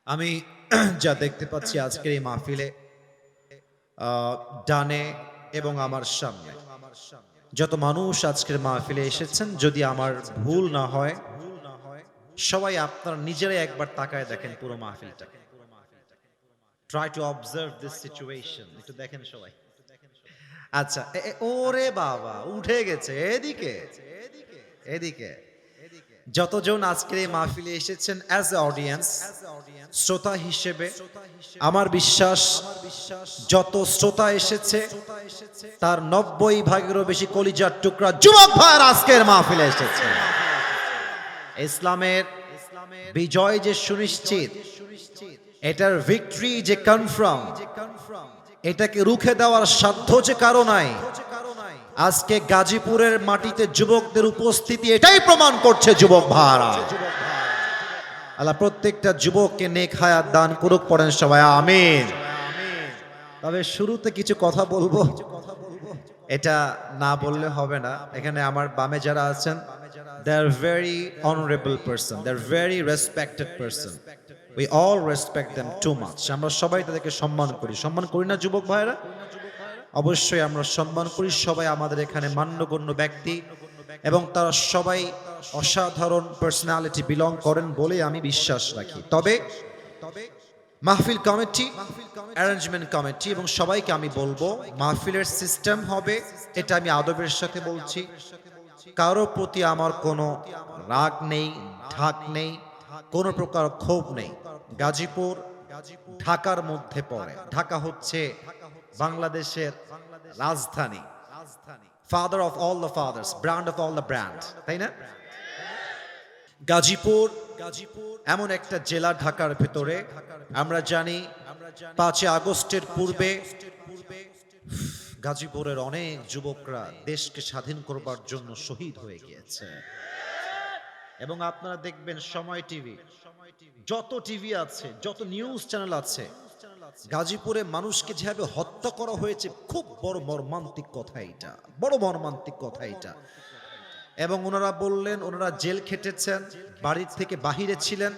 আমি যা দেখতে পাচ্ছি আজকের এই মাহফিলে ডানে এবং আমার সামনে যত মানুষ আজকের মাহফিলে এসেছেন, যদি আমার ভুল না হয় সবাই আপনারা নিজেরাই একবার তাকায় দেখেন পুরো মাহফিলটাকে। Try to observe this situation, একটু দেখেন সবাই। আচ্ছা, ওরে বাবা উঠে গেছে এদিকে এদিকে। যতজন আজকের এই মাহফিলে এসেছেন অ্যাজ এ অডিয়েন্স, শ্রোতা হিসেবে, আমার বিশ্বাস যত শ্রোতা এসেছে তার 90 ভাগেরও বেশি কলিজার টুকরা যুবক ভাইয়ের আজকের মাহফিলে এসেছে। ইসলামের বিজয় যে সুনিশ্চিত, এটার ভিক্টরি যে কনফার্ম, এটাকে রুখে দেওয়ার সাধ্য যে কারো নাই। আজকে গাজীপুরের মাটিতে যুবকদের উপস্থিতি এটাই প্রমাণ করছে। যুবক ভাইরা, আল্লাহ প্রত্যেকটা যুবককে নেক হায়াত দান করুক, পড়েন সবাই আমিন। তবে শুরুতে কিছু কথা বলবো, এটা না বললে হবে না। এখানে আমার বামে যারা আছেন, they are very honorable person, they are very respected person, we all respect them too much. আমরা সবাই তাদেরকে সম্মান করি না যুবক ভাইরা? অবশ্যই আমরা সম্মান করি। সবাই আমাদের এখানে মান্যগণ্য ব্যক্তি এবং তারা সবাই অসাধারণ পার্সোনালিটি বিলং করেন বলে আমি বিশ্বাস রাখি। তবে মাহফিল কমিটি, অ্যারেঞ্জমেন্ট কমিটি এবং সবাইকে আমি বলবো, মাহফিলের সিস্টেম হবে, এটা আমি আদবের সাথে বলছি। কারো প্রতি আমার কোনো রাগ নেই, ঢাক নেই, কোনো প্রকার ক্ষোভ নেই। গাজীপুর ঢাকার মধ্যে পড়ে। ঢাকা হচ্ছে বাংলাদেশের রাজধানী, father of all the father's, brand of all the brand, তাই না? গাজীপুর এমন একটা জেলা ঢাকার ভেতরে, আমরা জানি 5 আগস্টের পূর্বে গাজীপুরের অনেক যুবকরা দেশকে স্বাধীন করবার জন্য শহীদ হয়ে গিয়েছে। এবং আপনারা দেখবেন সময় টিভি, যত টিভি আছে, যত নিউজ চ্যানেল আছে, গাজীপুরে মানুষকে যেভাবে হত্যা করা হয়েছে, খুব বড় মর্মান্তিক কথা এটা, বড় মর্মান্তিক কথা এটা। এবং ওনারা বললেন ওনারা জেল খেটেছেন, বাড়ির থেকে বাহিরে ছিলেন,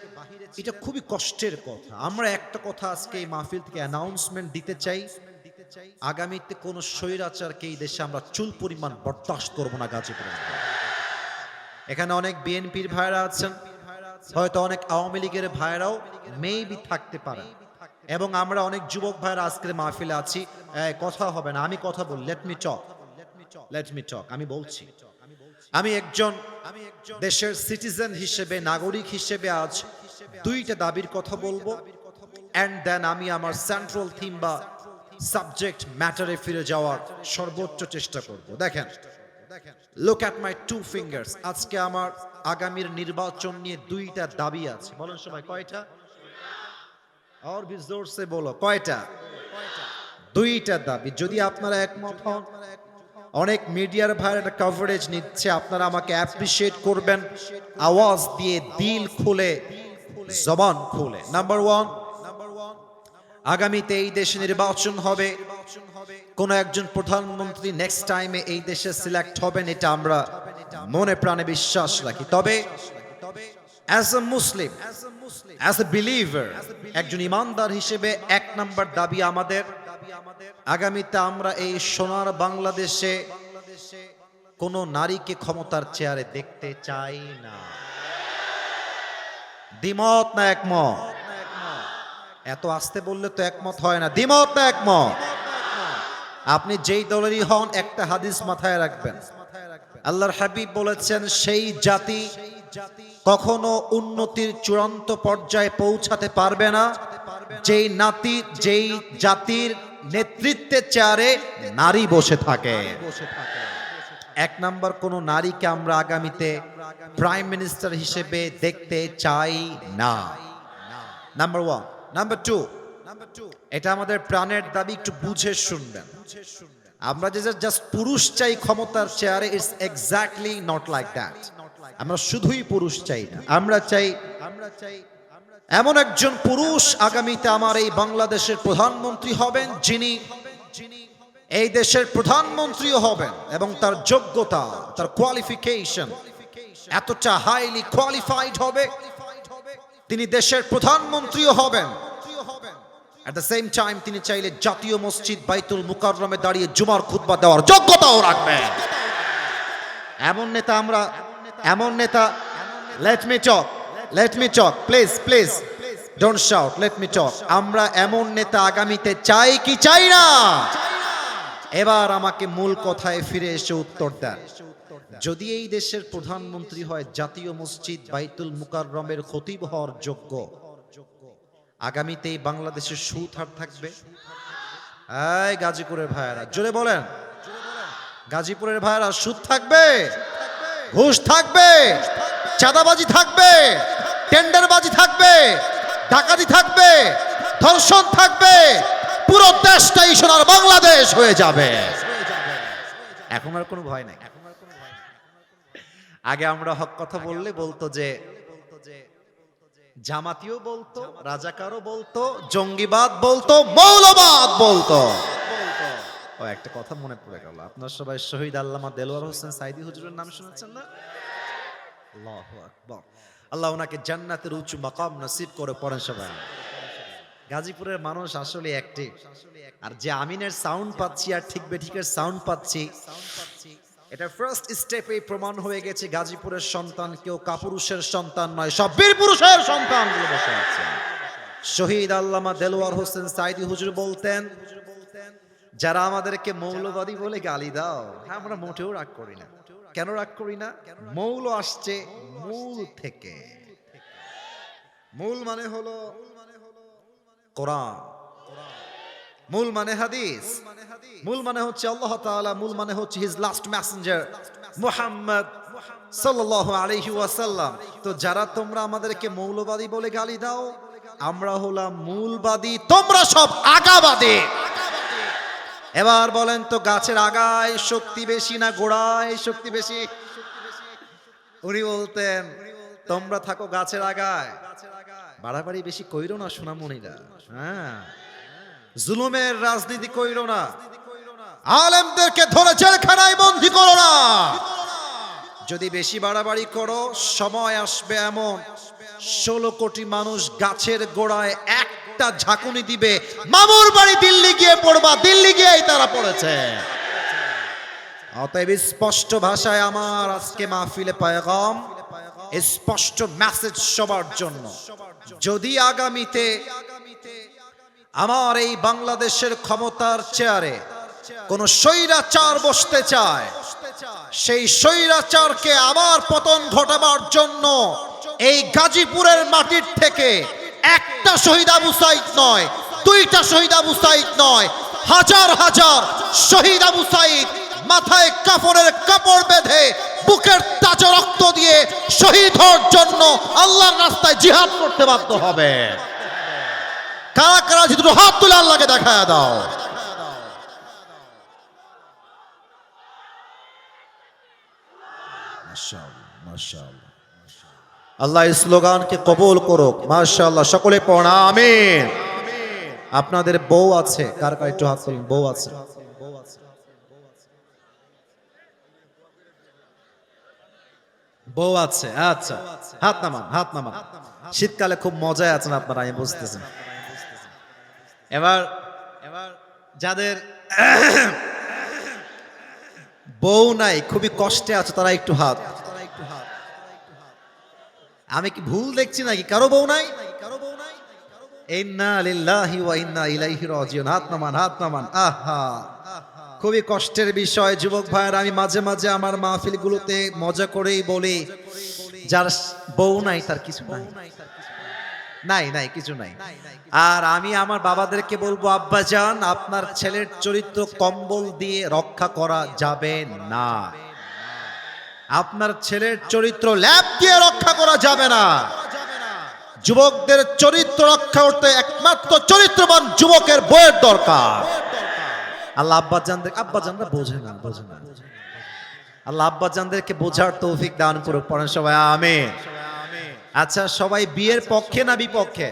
এটা খুবই কষ্টের কথা। আমরা একটা কথা আজকে এই মাহফিল থেকে অ্যানাউন্সমেন্ট দিতে চাই, আগামীতে কোন স্বৈরাচারকে এই দেশে আমরা চুল পরিমাণ বরদাস্ত করব না। গাজীপুরে এখানে অনেক বিএনপির ভাইরা আছেন, হয়তো অনেক আওয়ামী লীগের ভাইরাও মেবি থাকতে পারেন, এবং আমরা অনেক যুবক ভাইরা আজকের মাহফিলে আছি। কথা হবে না, আমি কথা বলি, লেট মি টক। আমি বলছি, আমি একজন দেশের সিটিজেন হিসেবে, নাগরিক হিসেবে আজ 2টা দাবির কথা বলবো, এন্ড দেন আমি আমার সেন্ট্রাল থিম বা সাবজেক্ট ম্যাটারে ফিরে যাওয়ার সর্বোচ্চ চেষ্টা করব। দেখেন, লুক অ্যাট মাই 2 ফিঙ্গার্স। আজকে আমার আগামীর নির্বাচন নিয়ে 2টা দাবি আছে। বলেন সবাই, কয়টা? আর ভি জোর সে বলো, কয়টা? 2টা দাবি। যদি আপনারা একমত হন, অনেক মিডিয়ার ভাইরা একটা কভারেজ নিচ্ছে, আপনারা আমাকে অ্যাপ্রিশিয়েট করবেন, আওয়াজ দিয়ে, দিল খুলে, জবান খুলে। নাম্বার 1, আগামীতে এই দেশে নির্বাচন হবে, কোন একজন প্রধানমন্ত্রী নেক্সট টাইমে এই দেশে সিলেক্ট হবেন, এটা আমরা মনে প্রাণে বিশ্বাস রাখি। তবে as a Muslim, as a believer, একজন ইমানদার হিসেবে 1 নাম্বার দাবি আমাদের, আগামীতে আমরা এই সোনার বাংলাদেশে কোন নারীকে ক্ষমতার চেয়ারে দেখতে চাই না। দ্বিমত না একমত? এত আস্তে বললে তো একমত হয় না। দ্বিমত না একমত? আপনি যেই দলেরই হন, একটা হাদিস মাথায় রাখবেন। আল্লাহর হাবিব বলেছেন, সেই জাতি কখনো উন্নতির চূড়ান্ত পর্যায়ে পৌঁছাতে পারবে না যেই জাতির নেতৃত্বের চেয়ারে নারী বসে থাকে। 1 নাম্বার, কোন নারীকে আমরা আগামীতে প্রাইম মিনিস্টার হিসেবে দেখতে চাই না। নাম্বার 1। নাম্বার 2, এটা আমাদের প্রাণের দাবি, একটু বুঝে শুনবেন। আমরা যে জাস্ট পুরুষ চাই ক্ষমতার চেয়ারে, it's exactly not like that. আমরা শুধুই পুরুষ চাই না, আমরা চাই এমন একজন পুরুষ আগামীতে আমার এই বাংলাদেশের প্রধানমন্ত্রী হবেন, যিনি এই দেশের প্রধানমন্ত্রীও হবেন এবং তার যোগ্যতা, তার কোয়ালিফিকেশন এতটা হাইলি কোয়ালিফাইড হবে তিনি দেশের প্রধানমন্ত্রীও হবেন। এট দ্য সেম টাইম তিনি চাইলে জাতীয় মসজিদ বাইতুল মুকাররমে দাঁড়িয়ে জুমার খুতবা দেওয়ার যোগ্যতাও রাখবেন। এমন নেতা let me talk please don't shout, let me talk। আমরা এমন নেতা আগামীতে চাই কি চাই না? এবার আমাকে মূল কথায় ফিরে এসে উত্তর দেন। যদি এই দেশের প্রধানমন্ত্রী হয় জাতীয় মসজিদ বাইতুল মুকাররমের খতিব হওয়ার যোগ্য, আগামীতে বাংলাদেশের সুদ হার থাকবে? এই গাজীপুরের ভাইয়েরা জোরে বলেন, গাজীপুরের ভাইয়েরা সুদ থাকবে, ঘুষ থাকবে, চাঁদাবাজি থাকবে, টেন্ডারবাজি থাকবে, ডাকাতি থাকবে, ধর্ষণ থাকবে, পুরো দেশটাই সোনার বাংলাদেশ হয়ে যাবে। এখন আর কোনো ভয় নাই। আগে আমরা হক কথা বললে বলতো যে জামাতিও বলতো, রাজাকারও বলতো, জঙ্গিবাদ বলতো, মৌলবাদ বলতো। ও একটা কথা মনে পড়ে গেল, আপনারা সবাই শহীদ আল্লামা দেলোয়ার হোসেন সাইদি হুজুরের নাম শুনেছেন না? আল্লাহু আকবার। আল্লাহ ওনাকে জান্নাতের উঁচু মাকাম নসিব করে পড়েন সবাই। গাজীপুরের মানুষ আসলে অ্যাক্টিভ, আর যে আমিনের সাউন্ড পাচ্ছি আর ঠিক বেঠিকের সাউন্ড পাচ্ছি, এটা ফার্স্ট স্টেপে প্রমাণ হয়ে গেছে গাজীপুরের সন্তান কেউ কাপুরুষের সন্তান নয়, সব বীর পুরুষের সন্তান বসে আছে। শহীদ আল্লামা দেলোয়ার হোসেন সাইদি হুজুর বলতেন, যারা আমাদেরকে মৌলবাদী বলে গালি দাও, হ্যাঁ আমরা মোটেও রাগ করি না। কেন রাগ করি না? মৌল আসছে মূল থেকে। মূল মানে হলো কোরআন, মূল মানে হাদিস, মূল মানে হচ্ছে আল্লাহ তাআলা, মূল মানে হচ্ছে হিজ লাস্ট মেসেঞ্জার মুহাম্মদ সাল্লাল্লাহু আলাইহি ওয়াসাল্লাম। তো যারা তোমরা আমাদেরকে মৌলবাদী বলে গালি দাও, আমরা হলাম মূলবাদী, তোমরা সব আগাবাদী। এবার বলেন তো, গাছের আগায় শক্তি বেশি না গোড়ায় শক্তি বেশি? উনি বলতেন তোমরা থাকো গাছের আগায়, বাড়াবাড়ি বেশি কইরো না সোনামণিরা, হ্যাঁ জুলুমের রাজনীতি কইরো না, আলেমদেরকে ধরে জেলখানায় বন্দী করো না। যদি বেশি বাড়াবাড়ি করো, সময় আসবে এমন 16 কোটি মানুষ গাছের গোড়ায় একটা ঝাঁকুনি দিবে, মামুর বাড়ি দিল্লি গিয়ে পড়বা, দিল্লি গিয়েই তারা পড়েছে। অতএব স্পষ্ট ভাষায় আমার আজকে মাহফিলে পায়গাম, স্পষ্ট মেসেজ সবার জন্য, যদি আগামীতে আমার এই বাংলাদেশের ক্ষমতার চেয়ারে কোন স্বৈরাচার বসতে চায়, সেই স্বৈরাচারকে আবার পতন ঘটাবার জন্য এই গাজীপুরের মাটির থেকে একটা শহীদ আবু সাইদ নয়, দুইটা শহীদ আবু সাইদ নয়, হাজার হাজার শহীদ আবু সাইদ মাথায় কাফনের কাপড় বেঁধে বুকের তাজা রক্ত দিয়ে শহীদ হওয়ার জন্য আল্লাহর রাস্তায় জিহাদ করতে বাধ্য হবে। কারা কারা দুটো হাত তুলে আল্লাহকে দেখায় দাও। আল্লাহ এই স্লোগানকে কবুল করুক, মাশাআল্লাহ। সকলে পড়া আমিন। আপনাদের বউ আছে, কার কার একটু হাত তুলুন, বউ আছে? বউ আছে, আচ্ছা হাত নামান, হাত নামান। শীতকালে খুব মজায় আছেন আপনারা, আমি বুঝতেছি। এবার যাদের বউ নাই, খুবই কষ্টে আছে, তারা একটু হাত। আমি কি ভুল দেখছি নাকি? কারো বউ নাই? ইন্না লিল্লাহি ওয়া ইন্না ইলাইহি রাজিউন। হাত নামান, হাত নামান। আহা, খুবই কষ্টের বিষয় যুবক ভাইয়ের। আমি মাঝে মাঝে আমার মাহফিলগুলোতে মজা করেই বলি, যার বউ নাই তার কিছু নাই, নাই নাই কিছু নাই। আর আমি আমার বাবাদেরকে বলবো, আব্বাজান আপনার ছেলের চরিত্র কম্বল দিয়ে রক্ষা করা যাবে না, আপনার ছেলের চরিত্র ল্যাপ দিয়ে রক্ষা করা যাবে না। যুবকদের চরিত্র রক্ষা করতে একমাত্র চরিত্রবান যুবকের বউয়ের দরকার। আল্লাহ আব্বাজানরা বোঝে না, বোঝে না। আল্লাহ আব্বাজানদেরকে বোঝার তৌফিক দান করুক, পড়েন সবাই আমিন। আচ্ছা, সবাই বিয়ের পক্ষে না বিপক্ষে?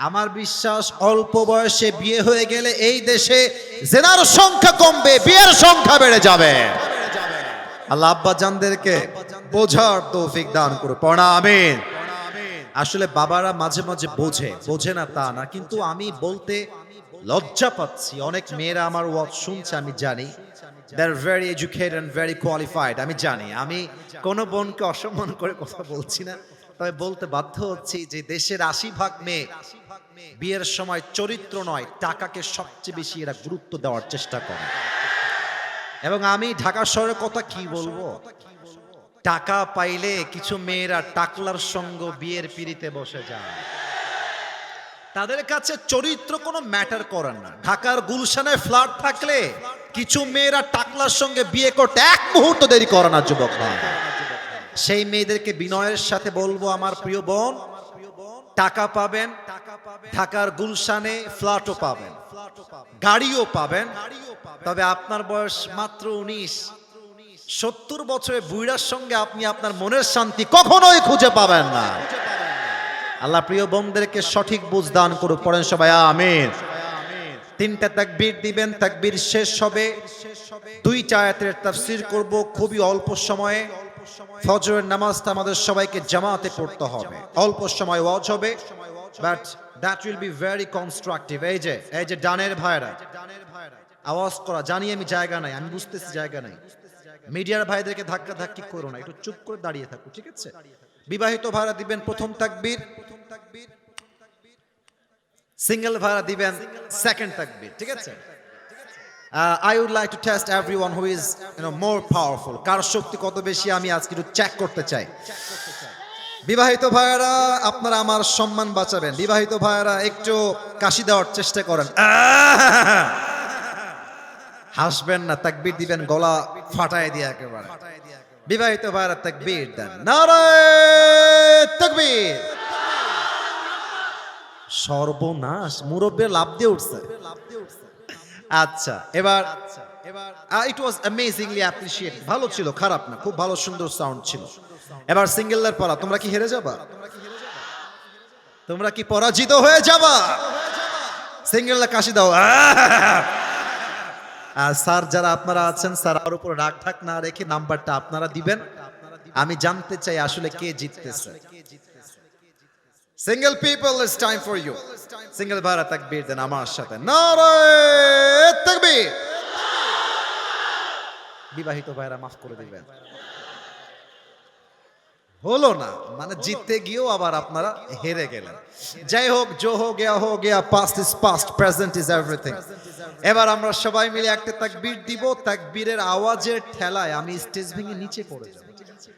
আমার বিশ্বাস অল্প বয়সে বিয়ে হয়ে গেলে এই দেশে জেনার সংখ্যা কমবে, বিয়ের সংখ্যা বেড়ে যাবে। আল্লাহ আব্বাজানদেরকে বোঝার তৌফিক দান করুক, পড়া আমিন। আসলে বাবারা মাঝে মাঝে বোঝে না তা না, কিন্তু আমি বলতে লজ্জা পাচ্ছি। অনেক মেয়েরা আমার ওয়াজ শুনছে, আমি জানি they are very educated and very qualified. আমি জানি, আমি কোনো বোনকে অসম্মান করে কথা বলছি না, তবে বলতে বাধ্য হচ্ছি যে দেশের ৮০% মেয়ে বিয়ের সময় চরিত্র নয়, টাকাকে সবচেয়ে বেশি এরা গুরুত্ব দেওয়ার চেষ্টা করে। এবং আমি ঢাকা শহরের কথা কি বলবো, টাকা পাইলে কিছু মেয়েরা টাকলার সঙ্গ বিয়ের পিড়িতে বসে যায়। তাদের কাছে চরিত্র কোনো ম্যাটার করে না। ঢাকার গুলশানে ফ্ল্যাট থাকলে কিছু মেয়েরা টাকলার সঙ্গে বিয়ে করতে এক মুহূর্ত দেরি করে না যুবক ভাই। সেই মেয়েদেরকে বিনয়ের সাথে বলবো, আমার প্রিয় বোন, টাকা পাবেন, ঢাকার গুলশানে ফ্ল্যাটও পাবেন, গাড়িও পাবেন, তবে আপনার বয়স মাত্র 19। 70 বছরের বুইড়ার সঙ্গে আপনি আপনার মনের শান্তি কখনোই খুঁজে পাবেন না। আল্লাহ প্রিয় বোনদেরকে সঠিক বুঝ দান করুক। পড়েন সবাই আমিন। 3টা তাকবীর দিবেন, তাকবীর শেষ হবে। 2টা আয়াতের তাফসীর করব খুবই অল্প সময়ে। ফজরের নামাজটা আমাদের সবাইকে জামাতে পড়তে হবে, অল্প সময় ওয়াজ হবে, but that will be very constructive. এই যে ডানের ভাইরা আওয়াজ করা, জানি আমি জায়গা নাই, আমি বুঝতেছি জায়গা নাই। মিডিয়ার ভাইদেরকে ধাক্কা ধাক্কি করো না, একটু চুপ করে দাঁড়িয়ে থাকো, ঠিক আছে? বিবাহিত ভাইরা দিবেন প্রথম তাকবীর, সিঙ্গেল ভাইরা দিবেন সেকেন্ড তাকবীর, ঠিক আছে? I would like to test everyone who is more powerful. কার শক্তি কত বেশি আমি আজকে একটু চেক করতে চাই। বিবাহিত ভাইরা আপনারা আমার সম্মান বাঁচাবেন। বিবাহিত ভাইরা একটু কাশি দেওয়ার চেষ্টা করেন, হাসবেন না, তাকবীর দিবেন গলা ফাটায় দিয়ে একেবারে। বিবাহিত ভাইরা তাকবীর দেন, নারায়ে তাকবীর। সর্বনাশ, মুরব্বির লাভ দিয়ে উঠছে। আচ্ছা, এবার ইট ওয়াজ অ্যামেজিংলি অ্যাপ্রিশিয়েটেড। ভালো ছিল, খারাপ না, খুব ভালো সুন্দর সাউন্ড ছিল। এবার সিঙ্গেলদের পড়া, তোমরা কি হেরে যাবা? তোমরা কি পরাজিত হয়ে যাবা? সিঙ্গেলরা কাশি দাও। আর স্যার যারা আপনারা আছেন, স্যার আর উপর রাগ ঠাক না রেখে নাম্বারটা আপনারা দিবেন। আমি জানতে চাই আসলে কে জিততেছে। Single people, it's time for you. Single ভাইরা তাকবীর দেন আমার সাথে, নারায়ে তাকবীর। বিবাহিত ভাইরা মাফ করে দিবেন। হলো না, মানে জিততে গিয়েও আবার আপনারা হেরে গেলেন। যাই হোক, জো হো Gaya, past is past, present is everything. এবার আমরা সবাই মিলে একটা তাকবীর দিব। তাকবীরের আওয়াজের ঠেলায় আমি স্টেজ ভেঙে নিচে পড়ে যাব, ঠিক আছে?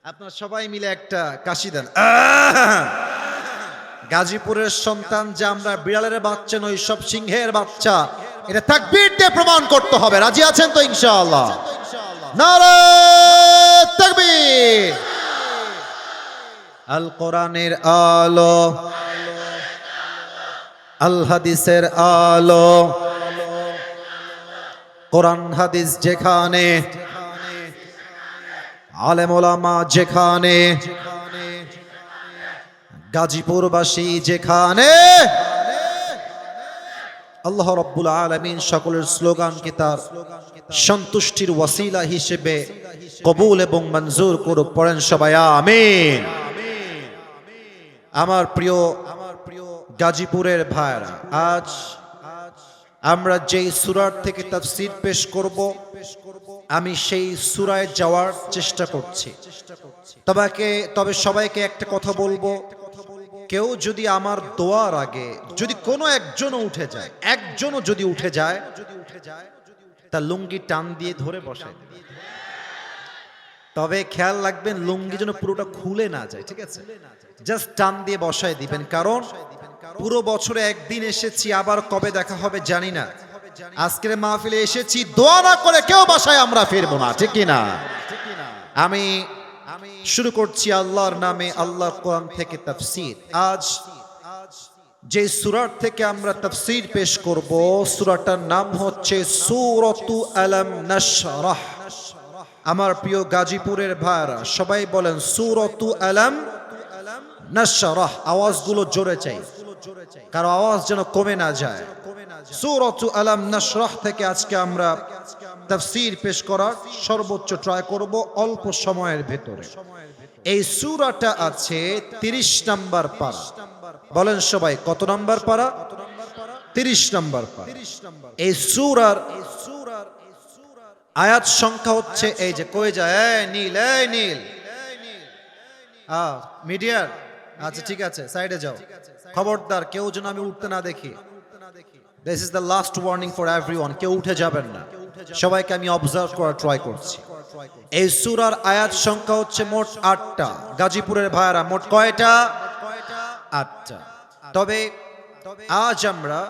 আপনারা সবাই মিলে একটা কাশি দেন। গাজীপুরের সন্তান যে আমরা, বিড়ালের বাচ্চা নই, সব সিংহের বাচ্চা, এটা তাকবীর দিয়ে প্রমাণ করতে হবে। রাজি আছেন তো ইনশাআল্লাহ? নারায়ে তাকবীর। আল কোরআনের আলো, আল হাদিসের আলো, কোরআন হাদিস যেখানে, আলেম ওলামা যেখানে, গাজীপুরবাসী যেখানে, আল্লাহ রাব্বুল আলামিন সকলের স্লোগানকে তার সন্তুষ্টির ওয়াসিলা হিসেবে কবুল এবং মঞ্জুর করুক। পড়েন সবাই আমিন। আমার প্রিয় গাজীপুরের ভাইরা, আজ আমরা যেই সূরার থেকে তাফসীর পেশ করব, আমি সেই সূরায় যাওয়ার চেষ্টা করছি। তবে সবাইকে একটা কথা বলবো, কেউ যদি আমার দোয়ার আগে যদি কোনো একজনও উঠে যায়, তার লুঙ্গি টান দিয়ে ধরে বসায়। তবে খেয়াল রাখবেন লুঙ্গি যেন পুরোটা খুলে না যায়, ঠিক আছে? জাস্ট টান দিয়ে বসায় দিবেন, কারণ পুরো বছরে একদিন এসেছি, আবার কবে দেখা হবে জানি না। আজকের মাহফিলে এসেছি, দোয়া না করে কেউ বাসায় আমরা ফিরবো না, ঠিক কি না? আমি শুরু করছি আল্লাহর নামে, আল্লাহর কোরআন থেকে তাফসীর। আজ যে সূরার থেকে আমরা তাফসীর পেশ করব, সূরাটার নাম হচ্ছে সূরাতু আলাম নাশরাহ। আমার প্রিয় গাজীপুরের ভাইরা সবাই বলেন সূরাতু আলাম নাশরাহ। আওয়াজগুলো জোরে চাই, কারো আওয়াজ যেন কমে না যায়। সূরাতু আলাম নাশরাহ থেকে আজকে আমরা তাফসীর পেশ করার সর্বোচ্চ ট্রাই করব অল্প সময়ের ভেতরে। এই সূরাটা আছে 30 নাম্বার পারা। বলেন সবাই কত নাম্বার পারা? 30 নাম্বার পারা। এই সূরার আয়াত সংখ্যা হচ্ছে এই যে কই যায় এই নীল মিডিয়ার, আচ্ছা ঠিক আছে সাইডে যাও, খবরদার কেউ যেন আমি উঠতে না দেখি। This is the last warning for everyone, কেউ উঠে যাবেন না, সবাইকে আমি অবজার্ভ করার ট্রাই করছি। এই সূরার আয়াত সংখ্যা হচ্ছে মোট 8টা। গাজীপুরের ভাইরা মোট কয়টা? 8টা। তবে আজ আমরা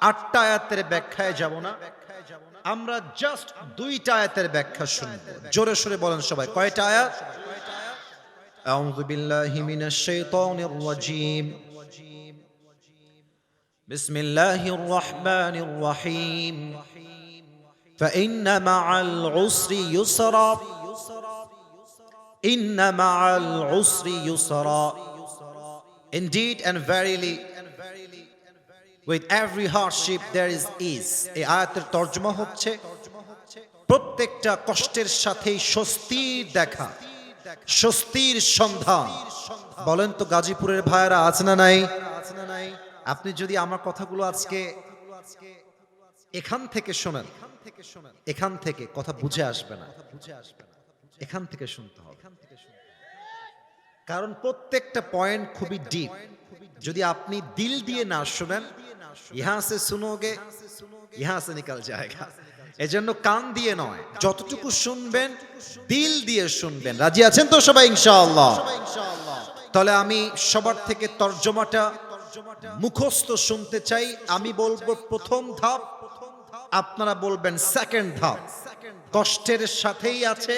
8টা আয়াতের ব্যাখ্যায় যাব না, আমরা জাস্ট 2টা আয়াতের ব্যাখ্যা শুনবো। জোরে সোরে বলেন সবাই কয়টা আয়াত? আউযু বিল্লাহি মিনাশ শাইতানির রাজীম, বিসমিল্লাহির রহমানির রহিম। فإن مع العسر يسرا إن مع العسر يسرا Indeed and verily with every hardship there is ease. এই আয়াতের তরজমা হচ্ছে প্রত্যেকটা কষ্টের সাথেই স্বস্তির দেখা, স্বস্তির সন্ধান। বলেন তো গাজীপুরের ভাইরা আছে না নাই? আপনি যদি আমার কথাগুলো আজকে এখান থেকে শোনেন, এখান থেকে কথা বুঝে আসবে না, এখান থেকে শুনতে হবে, কারণ প্রত্যেকটা পয়েন্ট খুবই ডিপ। যদি আপনি দিল দিয়ে না শুনেন, ইহা সে শুনোগে ইহা সে নিকাল জায়েগা। এজন্য কান দিয়ে নয়, যতটুকু শুনবেন দিল দিয়ে শুনবেন। রাজি আছেন তো সবাই ইনশাআল্লাহ? তাহলে আমি সবার থেকে তরজমাটা মুখস্থ শুনতে চাই। আমি বলবো প্রথম ধাপ, আপনারা বলবেন সেকেন্ড ধাপ। কষ্টের সাথেই আছে,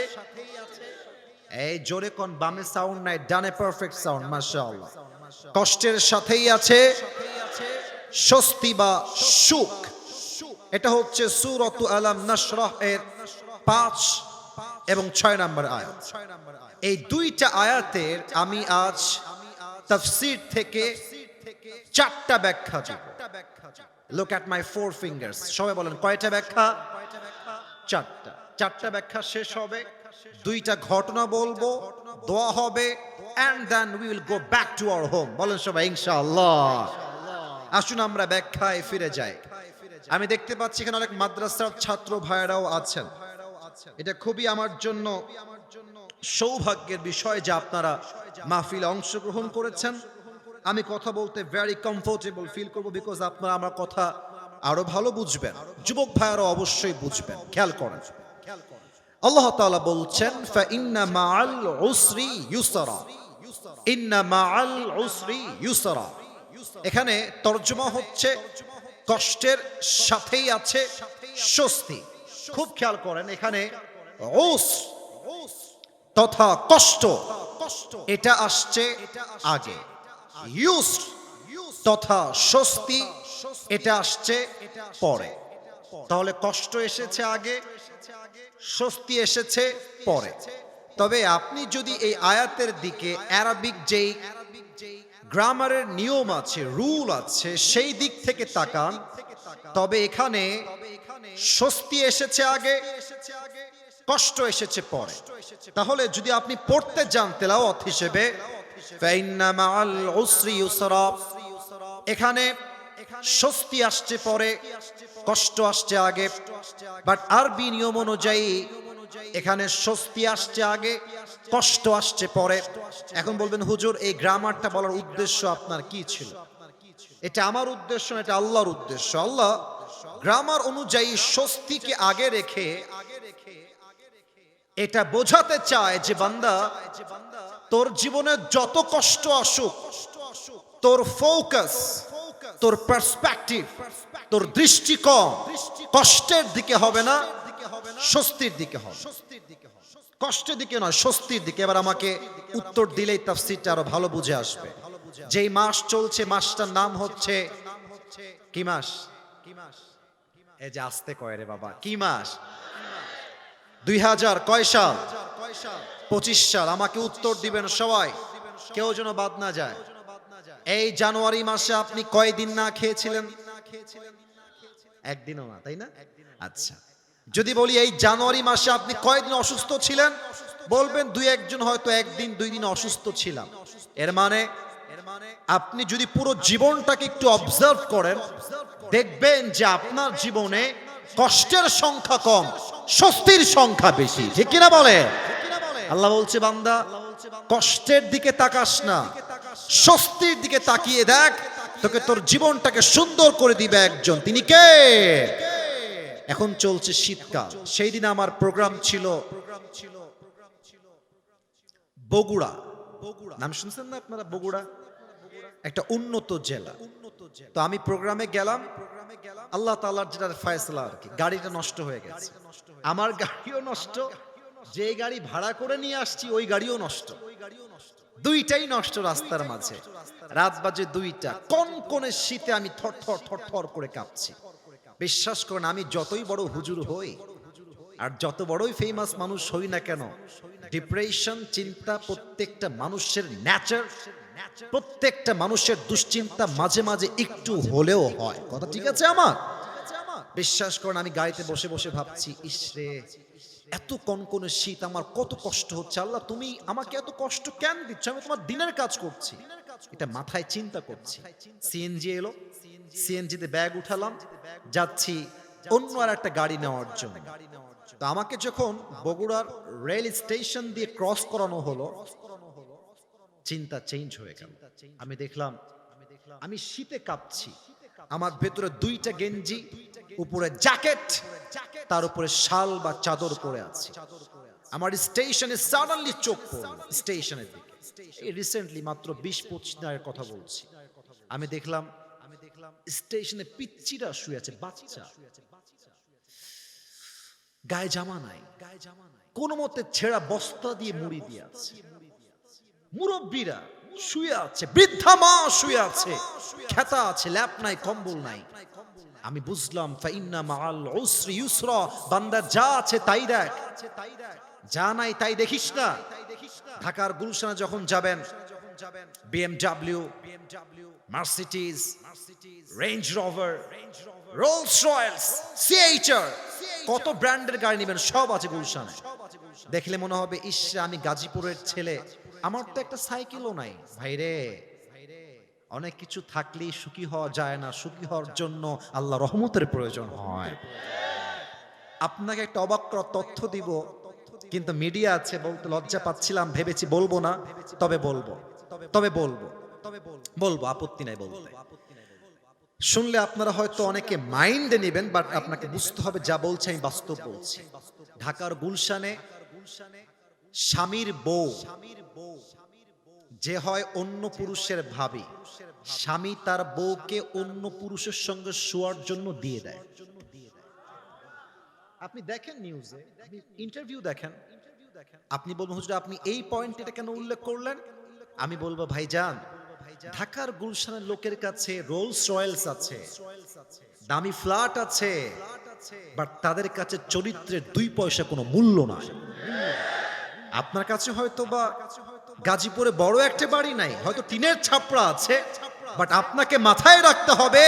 এই জোরে কোন বামে সাউন্ড নাই, ডানে পারফেক্ট সাউন্ড, মাশাআল্লাহ। কষ্টের সাথেই আছে স্বস্তি বা সুখ। এটা হচ্ছে সূরাতু আলাম নাশরাহ এর 5 এবং 6 নম্বর আয়াত। এই 2টা আয়াতের আমি আজ তাফসীর থেকে 4টা ব্যাখ্যা দিব। Look at my 4 fingers. সবাই বলেন কয়টা ব্যাখ্যা? 4টা। 4টা ব্যাখ্যা শেষ হবে, 2টা ঘটনা বলবো, দোয়া হবে, and then we will go back to our home. বলেন সবাই ইনশাআল্লাহ। আসুন আমরা ব্যাখ্যায় ফিরে যাই। আমি দেখতে পাচ্ছি এখানে অনেক মাদ্রাসার ছাত্র ভাইরাও আছেন। এটা খুবই আমার জন্য সৌভাগ্যের বিষয় যে আপনারা মাহফিলে অংশগ্রহণ করেছেন। আমি কথা বলতে ভেরি কমফোর্টেবল ফিল করব, বিকজ আপনারা আমার কথা আরো ভালো বুঝবেন। যুবক ভাইয়ারও অবশ্যই বুঝবেন। খেয়াল করেন, আল্লাহ তাআলা বলছেন ফাইন্না মাআল উসরি ইউসরা, ইন্না মাআল উসরি ইউসরা। এখানে তরজমা হচ্ছে কষ্টের সাথেই আছে স্বস্তি। খুব খেয়াল করেন, এখানে উসর তথা কষ্ট এটা আসছে আগে, ইউসর তথা স্বস্তি এটা আসছে পরে। তাহলে কষ্ট এসেছে আগে, স্বস্তি এসেছে পরে। তবে আপনি যদি এই আয়াতের দিকে আরবিক যেই গ্রামারের নিয়ম আছে, রুল আছে, সেই দিক থেকে তাকান, তবে এখানে স্বস্তি এসেছে আগে, কষ্ট এসেছে পরে। তাহলে যদি আপনি পড়তে যান তেলাওয়াত হিসেবে ফাইন্না মাআল উসরি ইউসরা, এখানে স্বস্তি আসছে পরে, কষ্ট আসছে আগে। বাট আরবি নিয়ম অনুযায়ী এখানে স্বস্তি আসছে আগে, কষ্ট আসছে পরে। এখন বলবেন হুজুর এই গ্রামারটা বলার উদ্দেশ্য আপনার কি ছিল? এটা আমার উদ্দেশ্য না, এটা আল্লাহর উদ্দেশ্য। আল্লাহ গ্রামার অনুযায়ী স্বস্তিকে আগে রেখে এটা বোঝাতে চায় যে বান্দা, তোর জীবনে যত কষ্ট আসুক, তোর ফোকাস, তোর পার্সপেক্টিভ, তোর দৃষ্টিকোণ কষ্টের দিকে হবে না, স্বস্তির দিকে হবে। কষ্টের দিকে নয়, স্বস্তির দিকে। এবার আমাকে উত্তর দিলেই তাফসীরটা আরো ভালো বুঝে আসবে। যেই মাস চলছে, মাসটার নাম হচ্ছে কি মাস? এই যে আস্তে কয় রে বাবা, কি মাস? 2000 কয় সাল? 25 সাল। আমাকে উত্তর দিবেন সবাই, কেউ যেন বাদ না যায়। এই জানুয়ারি মাসে আপনি কয়দিন না খেয়েছিলেন? একদিনও না, তাই না? আচ্ছা, যদি বলি এই জানুয়ারি মাসে আপনি কয়দিন অসুস্থ ছিলেন? বলবেন দুই একজন হয়তো একদিন দুই দিন অসুস্থ ছিলাম, এর মানে আপনি যদি পুরো জীবনটাকে একটু অবজার্ভ করেন, দেখবেন যে আপনার জীবনে কষ্টের সংখ্যা কম, স্বস্তির সংখ্যা বেশি। ঠিক কিনা বলে? আল্লাহ বলছে, বান্দা কষ্টের দিকে তাকাস না, স্বস্তির দিকে তাকিয়ে দেখ, তোকে তোর জীবনটাকে সুন্দর করে দিবে একজন। তিনি কে? এখন চলছে শীতকাল। সেই দিন আমার প্রোগ্রাম ছিল বগুড়া। নাম শুনছেন না আপনারা? বগুড়া একটা উন্নত জেলা। তো আমি প্রোগ্রামে গেলাম, আল্লাহ তাআলার যেটা ফয়সালা আর কি, গাড়িটা নষ্ট হয়ে গেছে। আমার গাড়িও নষ্ট, যে গাড়ি ভাড়া করে নিয়ে আসছি ওই গাড়িও নষ্ট, দুইটাই নষ্ট রাস্তার মাঝে। রাত বাজে 2টা, কনকনে শীতে আমি থরথর করে কাঁপছি। বিশ্বাস করেন, আমি যতই বড় হুজুর হই আর যত বড়ই ফেমাস মানুষ হই না কেন, ডিপ্রেশন, চিন্তা প্রত্যেকটা মানুষের ন্যাচার, প্রত্যেকটা মানুষের দুশ্চিন্তা মাঝে মাঝে একটু হলেও হয়। কথা ঠিক আছে আমার? বিশ্বাস করেন, আমি গাড়িতে বসে বসে ভাবছি, ইসরে এত কনকনে শীত, আমার কত কষ্ট হচ্ছে। আল্লাহ, তুমি আমাকে এত কষ্ট কেন দিচ্ছ? আমি তোমার দিনের কাজ করছি, এটা মাথায় চিন্তা করছি। সিএনজি এলো, সিএনজিতে ব্যাগ উঠালাম, যাচ্ছি অন্য আর একটা গাড়ি নেওয়ার জন্য। তো আমাকে যখন বগুড়ার রেল স্টেশন দিয়ে ক্রস করানো হলো, চিন্তা চেঞ্জ হয়ে গেল। আমি দেখলাম আমি শীতে কাঁপছি, আমার ভেতরে 2টা গেঞ্জি, উপরে জ্যাকেট, তার উপরে শাল বা চাদর পরে আছে। আমার স্টেশনে সাডেনলি চোখ পড়ল স্টেশনের দিকে। এই রিসেন্টলি মাত্র 20-25 দিন আগের কথা বলছি। আমি দেখলাম স্টেশনে পিচ্চিরা শুয়ে আছে, বাচ্চা, গায়ে জামা নাই, কোন মতে ছেঁড়া বস্তা দিয়ে মুড়ি দিয়ে আছে। মুরব্বীরা শুয়ে আছে, বৃদ্ধা মা শুয়ে আছে, খেতা আছে, ল্যাপ নাই, কম্বল নাই। আমি বুঝলাম, ফাইন্না মাআল উসরি ইউসরা, বান্দা যা আছে তাই দেখ, যা নাই তাই দেখিস না। ঢাকার গুলশানে যখন যাবেন, BMW, Mercedes, range rover, Rolle's Royals, C-HR, কত ব্র্যান্ডের গাড়ি নেবেন, সব আছে গুলশানে। দেখলে মনে হবে, ইস, আমি গাজীপুরের ছেলে, আমার তো একটা সাইকেলও নাই। ভাইরে, অনেক কিছু থাকলেই সুখী হওয়া যায় না, সুখী হওয়ার জন্য আল্লাহ রহমতের প্রয়োজন হয়। আপনাকে একটা অবাক করার তথ্য দিব, কিন্তু মিডিয়া আছে, বলতে লজ্জা পাচ্ছিলাম, ভেবেছি বলবো না, তবে বলবো, আপত্তি নাই বলতে। শুনলে আপনারা হয়তো অনেকে মাইন্ডে নেবেন, বাট আপনাকে বুঝতে হবে যা বলছি আমি বাস্তব বলছি। ঢাকার গুলশানে স্বামীর বউ যে হয় অন্য পুরুষের ভাবি, স্বামী তার বউকে অন্য পুরুষের সঙ্গে শোয়ার জন্য দিয়ে দেয়। আপনি দেখেন নিউজে, ইন্টারভিউ দেখেন, আপনি বলবেন, হুজুর আপনি এই পয়েন্ট এটা কেন উল্লেখ করলেন? আমি বলবো, ভাইজান, ঢাকার গুলশানের লোকের কাছে রোলস রয়েলস আছে, দামি ফ্ল্যাট আছে, বাট তাদের কাছে চরিত্রের 2 পয়সা কোনো মূল্য নাই। আপনার কাছে হয়তো বা গাজীপুরে বড় একটা বাড়ি নাই, হয়তো টিনের ছাপরা আছে, বাট আপনাকে মাথায় রাখতে হবে,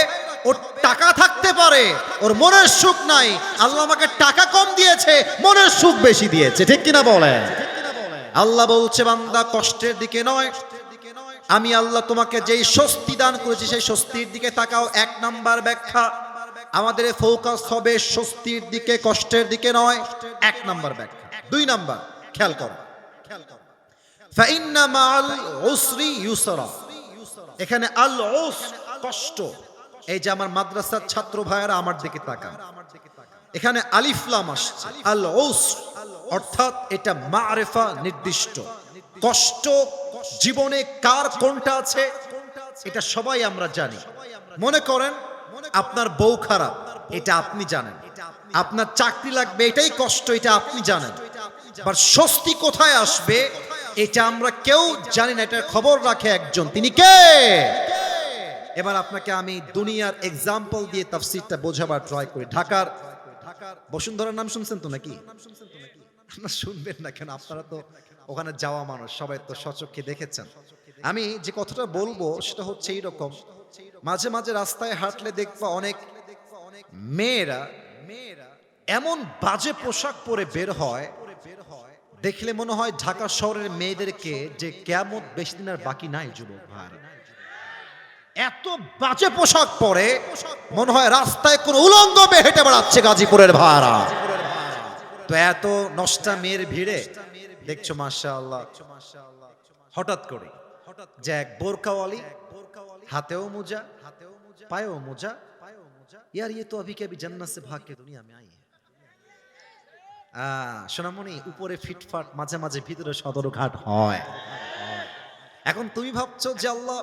ওর টাকা থাকতে পারে, ওর মনের সুখ নাই। আল্লাহ আমাকে টাকা কম দিয়েছে, মনের সুখ বেশি দিয়েছে। ঠিক কিনা বলেন? আল্লাহ বলছে, বান্দা কষ্টের দিকে নয়, আমি আল্লাহ তোমাকে যেই স্বস্তি দান করেছি সেই স্বস্তির দিকে তাকাও। 1 নাম্বার ব্যাখ্যা, আমাদের ফোকাস হবে স্বস্তির দিকে, কষ্টের দিকে নয়। 1 নাম্বার ব্যাখ্যা। 2 নাম্বার, খেয়াল করো, ফাইন্না মাআল উসরি ইউসরা। এখানে আল উস, কষ্ট। এই যে আমার মাদ্রাসার ছাত্র ভাইয়েরা আমার দিকে তাকান, এখানে আলিফ লাম আসছে, আল উস অর্থাৎ এটা মারিফা, নির্দিষ্ট। কষ্ট জীবনে কার কোনটা আছে এটা সবাই আমরা জানি। মনে করেন আপনার বউ খারাপ, এটা আপনি জানেন। আপনার চাকরি লাগবে, এটাই কষ্ট, এটা আপনি জানেন। আর স্বস্তি কোথায় আসবে এটা আমরা কেউ জানি না, এটার খবর রাখে একজন, তিনি কে? এবার আপনাকে আমি দুনিয়ার এক্সাম্পল দিয়ে তাফসীরটা বোঝাবার ট্রাই করি। ঢাকার বসুন্ধরার নাম শুনছেন তো নাকি? আপনারা শুনবেন না কেন? আপনারা তো ওখানে যাওয়া মানুষ, সবাই তো সচক্ষে দেখেছেন। আমি যে কথাটা বলবো সেটা হচ্ছে এইরকম, মাঝে মাঝে রাস্তায় হাঁটলে দেখবা অনেক মেয়েরা এমন বাজে পোশাক পরে বের হয়, দেখলে মনে হয় ঢাকা শহরের মেয়েদেরকে যে কিয়ামত বেশি দিন আর বাকি নাই যুবক ভাইরা। এত বাজে পোশাক পরে মনে হয় রাস্তায় কোন উলঙ্গ মেয়ে হেঁটে বেড়াচ্ছে গাজীপুরের ভাইরা। তো এত নষ্টা মেয়ের ভিড়ে দেখছো মাশাআল্লাহ হঠাৎ করে যে এক বোরকাওয়ালি, হাতেও মোজা পায়েও মোজা, यार ये तो अभी के अभी जन्नत से भाग के दुनिया में आई है। সোনামণি উপরে ফিটফাট, মাঝে মাঝে ভিতরে সদরঘাট হয়। এখন তুমি ভাবছো যে আল্লাহ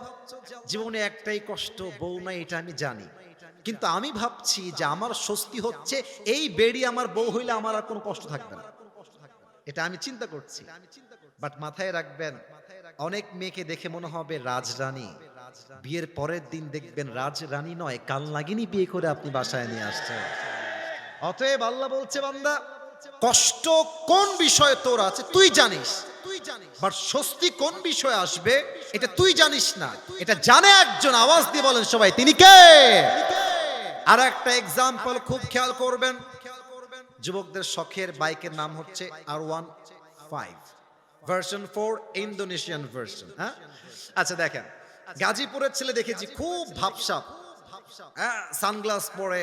জীবনে একটাই কষ্ট, বউ নাই, এটা আমি জানি, কিন্তু আমি ভাবছি যে আমার স্বস্তি হচ্ছে এই বেড়ি আমার বউ হইলে আমার আর কোনো কষ্ট থাকবে না, এটা আমি চিন্তা করছি। বাট মাথায় রাখবেন, অনেক মেয়েকে দেখে মনে হবে রাজরানী, বিয়ের পরের দিন দেখবেন রাজরানী নয় কাল নাগিনী বিয়ে করে আপনি বাসায় নিয়ে আসছেন। অতএব আল্লাহ বলছে বান্দা, কষ্ট কোন বিষয়ে তোর আছে তুই জানিস, বাট স্বস্তি কোন বিষয়ে আসবে এটা তুই জানিস না, এটা জানে একজন। আওয়াজ দিয়ে বলেন সবাই, তিনি কে? আর একটা এক্সাম্পল খুব খেয়াল করবেন, যুবকদের শখের বাইকের নাম হচ্ছে R15 ভার্সন 4 ইন্দোনেশিয়ান ভার্সন। হ্যাঁ, আচ্ছা দেখেন, গাজীপুরের ছেলে দেখেছি খুব ভাবসাব, সানগ্লাস পরে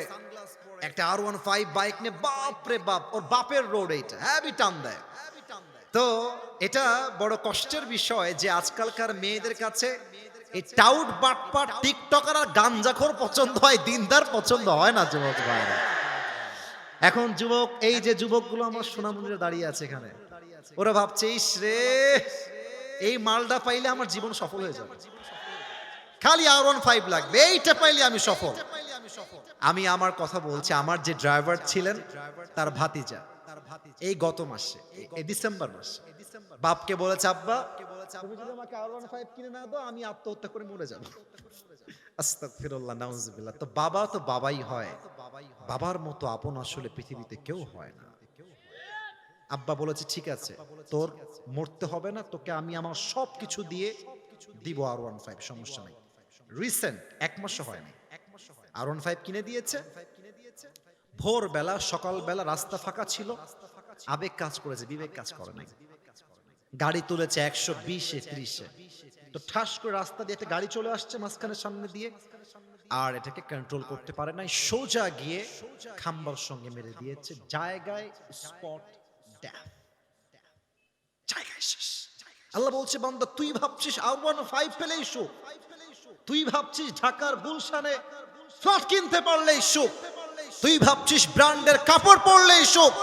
একটা R15 বাইক নিয়ে, বাপ রে বাপ, ওর বাপের রোড, এইটা হ্যাভি টান দেয়। তো এটা বড় কষ্টের বিষয় যে আজকালকার মেয়েদের কাছে এই টাউট বাটপাট টিকটকার আর গাঞ্জাখোর পছন্দ হয়, দিনদার পছন্দ হয় না যুবক ভাইরা। এখন যুবক, এই যে যুবকগুলো আমার সোনামুনিরা দাঁড়িয়ে আছে এখানে, ওরা ভাবছে ইস রে, এই মালটা পাইলে আমার জীবন সফল হয়ে যাবে, খালি R15 লাগবে, এইটা পাইলে আমি সফল। আমি আমার কথা বলছি, আমার যে ড্রাইভার ছিলেন তার ভাতিজা এই গত মাসে, এই ডিসেম্বর মাসে বাপকে বলেছে, আব্বা তুমি যদি আমাকে R15 কিনে না দাও আমি আত্মহত্যা করে মরে যাব। আস্তাগফিরুল্লাহ, নাউজুবিল্লাহ। তো বাবা তো বাবাই হয়, বাবার মতো আপন আসলে পৃথিবীতে কেউ হয় না। আব্বা বলেছে ঠিক আছে, তোর মরতে হবে না, তোকে আমি আমার সবকিছু দিয়ে দিব R15, সমস্যা নাই। রিসেন্ট 1 মাসও হয় নাই, R15 কিনে দিয়েছে। ভোরবেলা সকালবেলা রাস্তা ফাঁকা ছিল, আবেগ কাজ করেছে, বিবেক কাজ করে নাই। গাড়ি তুলেছে 120-এ 30-এ, তো ঠাস করে রাস্তা দিয়ে একটা গাড়ি চলে আসছে মাঝখানের সামনে দিয়ে, আর এটাকে কন্ট্রোল করতে পারে নাই, সোজা গিয়ে খাম্বার সঙ্গে মেরে দিয়েছে। জায়গায় স্পট ডেথ, জায়গায় শেষ। আল্লাহ বলছে, বান্দা তুই ভাবছিস R15 পেলেই সুখ, তুই ভাবছিস ঢাকার গুলশানে ফ্ল্যাট কিনতে পারলেই সুখ, তুই ভাবছিস ব্র্যান্ডের কাপড় পরলেই সুখ,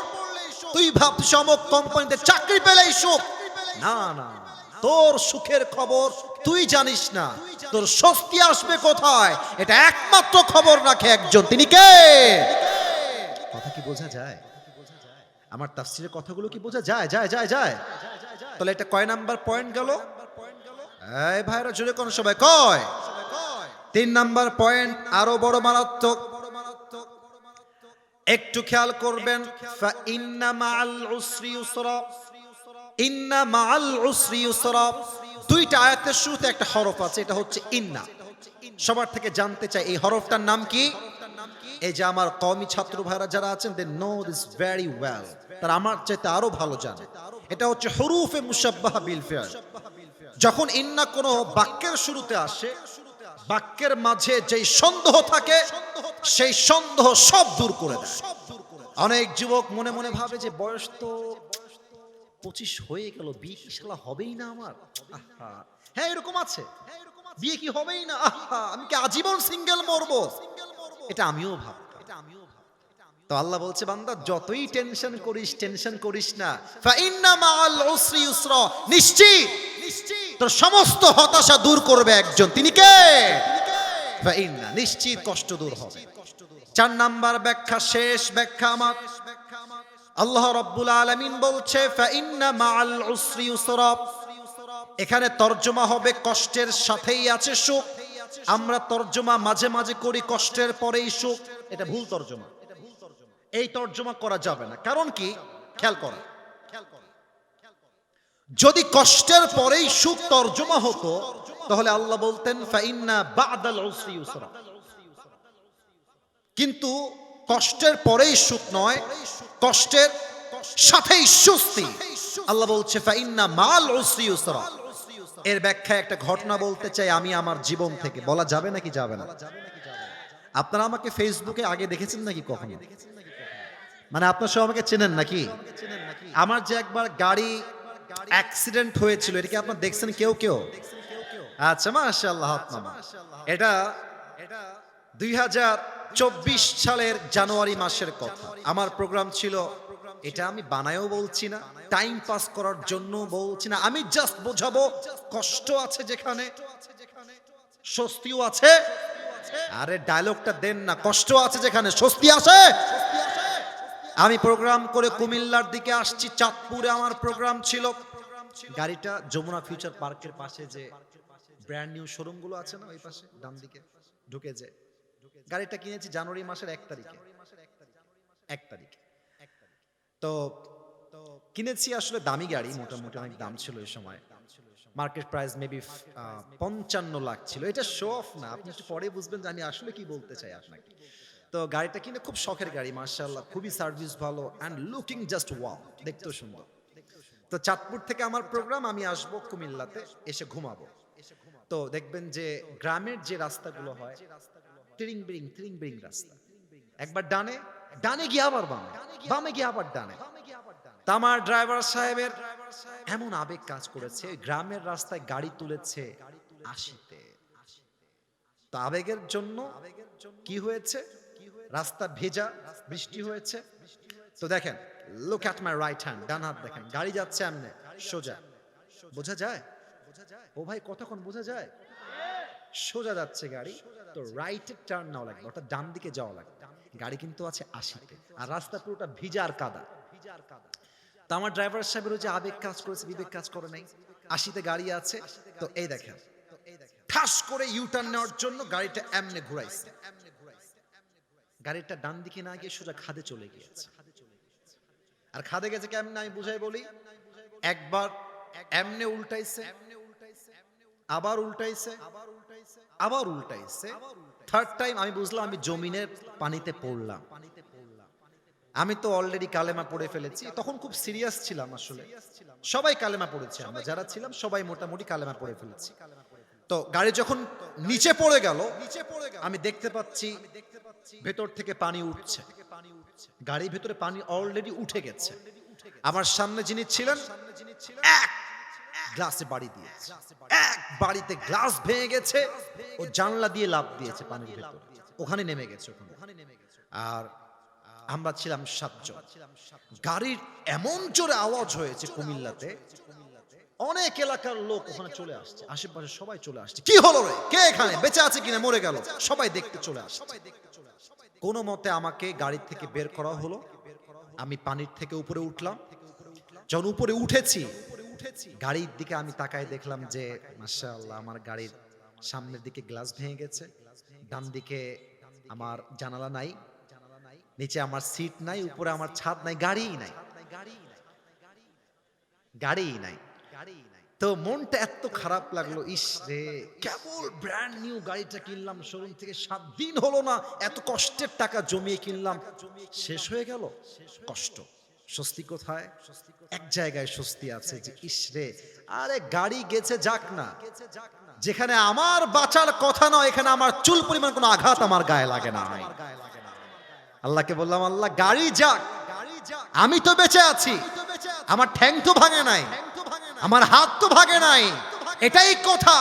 তুই ভাবছিস অমুক কোম্পানিতে চাকরি পেলেই সুখ। না না, তোর সুখের খবর তুই জানিস না, তোর স্বস্তি আসবে কোথায় এটা একমাত্র খবর রাখে একজন, তিনি কে? কথা কি বোঝা যায়? আমার তাফসীরের কথাগুলো কি বোঝা যায়? যায় যায় যায়। তাহলে এটা কয় নাম্বার পয়েন্ট গেল? এই ভাইরা জোরে কোন সবাই কয়? 3 নাম্বার পয়েন্ট আরো বড় মারাত্মক, একটু খেয়াল করবেন। ফা ইন্না মাআল উসরি ইউসরা, ইন্না মাআল উসরি ইউসরা। দুইটা আয়াতের শুরুতে একটা হরফ আছে, এটা হচ্ছে ইন্না। সবার থেকে জানতে চাই এই হরফটার নাম কি? এই যে আমার কওমি ছাত্র ভাইরা যারা আছেন, they know this very well, তারা আমার চাইতে আরো ভালো জানে। এটা হচ্ছে হুরুফে মুশাব্বাহা বিল ফিআল। যখন ইন্না কোনো বাক্যের শুরুতে আসে, বাক্যের মাঝে যেই সন্দেহ থাকে সেই সন্দেহ সব দূর করে দেয়। অনেক যুবক মনে মনে ভাবে যে বয়স তো 25 হয়ে গেল, বিয়ে কি শালা হবেই না আমার? হ্যাঁ, এরকম আছে, বিয়ে কি হবেই না, আমি কি আজীবন সিঙ্গেল মরবো? এটা আমিও ভাবতাম। তো আল্লাহ বলছে, বান্দা যতই টেনশন করিস না, ফা ইন্না মাআল উসরি ইউসরা, নিশ্চিত তোর সমস্ত হতাশা দূর করবে একজন, তিনি কে? ফা ইন্না, নিশ্চিত কষ্ট দূর হবে। 4 নাম্বার ব্যাখ্যা, শেষ ব্যাখ্যা আমার, আল্লাহ রাব্বুল আলামিন বলছে ফা ইন্না মাআল উসরি ইউসরা। এখানে তরজমা হবে কষ্টের সাথেই আছে সুখ। আমরা তরজমা মাঝে মাঝে করি কষ্টের পরেই সুখ, এটা ভুল তরজমা, এই তরজমা করা যাবে না। কারণ কি? খেয়াল করা, যদি কষ্টের পরেই সুখ তরজমা হতো তাহলে আল্লাহ বলতেন ফা ইন্না বা'দাল উসরি ইউসরা। কিন্তু কষ্টের পরেই সুখ নয়, কষ্টের সাথেই স্বস্তি। আল্লাহ বলছে ফাইন্না মাল উসরি ইউসরা। এর ব্যাখ্যায় একটা ঘটনা বলতে চাই আমি আমার জীবন থেকে, বলা যাবে নাকি যাবে না? আপনারা আমাকে ফেসবুকে আগে দেখেছেন নাকি কখনো? মানে আপনারা সব আমাকে চেনেন নাকি? আমার যে একবার গাড়ি অ্যাক্সিডেন্ট হয়েছিল, এটা কি আপনারা দেখছেন কেউ কেউ? আচ্ছা, মাশাআল্লাহ। এটা 2024 সালের জানুয়ারি মাসের কথা। আমার প্রোগ্রাম ছিল, এটা আমি বানায়ও বলছি না, টাইম পাস করার জন্য বলছি না, আমি জাস্ট বোঝাবো কষ্ট আছে যেখানে স্বস্তিও আছে। আরে ডায়লগটা দেন না, কষ্ট আছে যেখানে স্বস্তি আছে। আমি প্রোগ্রাম করে কুমিল্লার দিকে আসছি, চাঁদপুরে আমার প্রোগ্রাম ছিল। গাড়িটা যমুনা ফিউচার পার্কের পাশে যে ব্র্যান্ড নিউ শোরুম গুলো আছে না, ওই পাশে ডান দিকে ঢুকে যে গাড়িটা কিনেছি জানুয়ারি মাসের 1 তারিখে। তো কিনেছি আসলে দামি গাড়ি, মোটামুটি অনেক দাম ছিল ওই সময়। মার্কেট প্রাইস মেবি 55 লাখ ছিল। এটা শো অফ না, আপনি একটু পরে বুঝবেন জানি আসলে কি বলতে চাই আপনাকে। তো গাড়িটা কিনে খুব শখের গাড়ি, মাশাআল্লাহ, খুবই সার্ভিস ভালো এন্ড লুকিং জাস্ট ওয়াও, দেখতেও সুন্দর। তো চাঁদপুর থেকে আমার প্রোগ্রাম, আমি আসবো কুমিল্লাতে, এসে ঘুমাবো। তো দেখবেন যে গ্রামের যে রাস্তাগুলো হয় টিরিং বিরিং রাস্তা, একবার ডানে গিয়ে আবার বামে গিয়ে আবার ডানে। তা আমার ড্রাইভার সাহেবের এমন আবেগ কাজ করেছে, গ্রামের রাস্তায় গাড়ি তুলেছে 80-তে। তো আবেগের জন্য কি হয়েছে, রাস্তা ভেজা, বৃষ্টি হয়েছে। তো দেখেন, look at my right hand, ডান হাত দেখেন, গাড়ি যাচ্ছে এমনে সোজা। বোঝা যায়? ও ভাই কতক্ষণ বোঝা যায়? সোজা যাচ্ছে গাড়ি, তো রাইটে টার্ন নেওয়া লাগবে, অর্থাৎ ডান দিকে যাওয়া লাগবে। গাড়ি কিন্তু আছে 80-তে, আর রাস্তা পুরোটা ভিজা আর কাদা। তো আমার ড্রাইভার সাহেবের যে আবেগ কাজ করেছে, বিবেক কাজ করে নাই। 80-তে গাড়ি আছে, তো এই দেখেন ঠাস করে ইউটার্ন নেওয়ার জন্য গাড়িটা এমনে ঘুরাইছে। গাড়িটা ডান দিকে না গিয়ে সোজা খাদে চলে গিয়েছে। আর খাদে গেছে কেমনে আমি বুঝাই বলি। একবার এমনে উল্টাইছে, আবার উল্টাইছে, থার্ড টাইম আমি বুঝলাম আমি জমিনের পানিতে পড়লাম। আমি তো অলরেডি কালেমা পড়ে ফেলেছি, তখন খুব সিরিয়াস ছিলাম। আসলে সবাই কালেমা পড়েছে, আমরা যারা ছিলাম সবাই মোটামুটি কালেমা পড়ে ফেলেছি। তো গাড়ি যখন নিচে পড়ে গেল, আমি দেখতে পাচ্ছি ভেতর থেকে পানি উঠছে। গাড়ির ভেতরে পানি অলরেডি উঠে গেছে। আমার সামনে যিনি ছিলেন এক গ্লাসে বাড়ি দিয়েছে, এক বাড়িতে গ্লাস ভেঙে গেছে। ও জানলা দিয়ে লাফ দিয়েছে পানির ভেতরে, ওখানে নেমে গেছে। আর আমরা ছিলাম 7 জন। গাড়ির এমন জোরে আওয়াজ হয়েছে কুমিল্লাতে, অনেক এলাকার লোক ওখানে চলে আসছে, আশেপাশে সবাই চলে আসছে। কি হলো রে, কে এখানে, বেঁচে আছে কিনা মরে গেল, সবাই দেখতে চলে আসছে। কোনো মতে আমাকে গাড়ি থেকে বের করা হলো। আমি পানির থেকে উপরে উঠলাম। যখন উপরে উঠেছি, গাড়ির দিকে আমি তাকায় দেখলাম যে মাশাআল্লাহ, আমার গাড়ির সামনের দিকে গ্লাস ভেঙে গেছে, ডান দিকে আমার জানালা নাই, নিচে আমার সিট নাই, উপরে আমার ছাদ নাই, গাড়িই নাই। তো মনটা এত খারাপ লাগলো, ইস রে, কেবল ব্র্যান্ড নিউ গাড়িটা কিনলাম শোরুম থেকে, 7 দিন হলো না, এত কষ্টের টাকা জমিয়ে কিনলাম, শেষ হয়ে গেল। কষ্ট, স্বস্তি কোথায়? এক জায়গায় স্বস্তি আছে যে ইস রে, আরে গাড়ি গেছে যাক না, যেখানে আমার বাঁচার কথা নয়, এখানে আমার চুল পরিমাণ কোনো আঘাত আমার গায়ে লাগে না। আল্লাহকে বললাম, আল্লাহ গাড়ি যাক, আমি তো বেঁচে আছি, আমার ঠ্যাং তো ভাঙে নাই, আমার হাত তো ভাঙে নাই, এটাই কথা।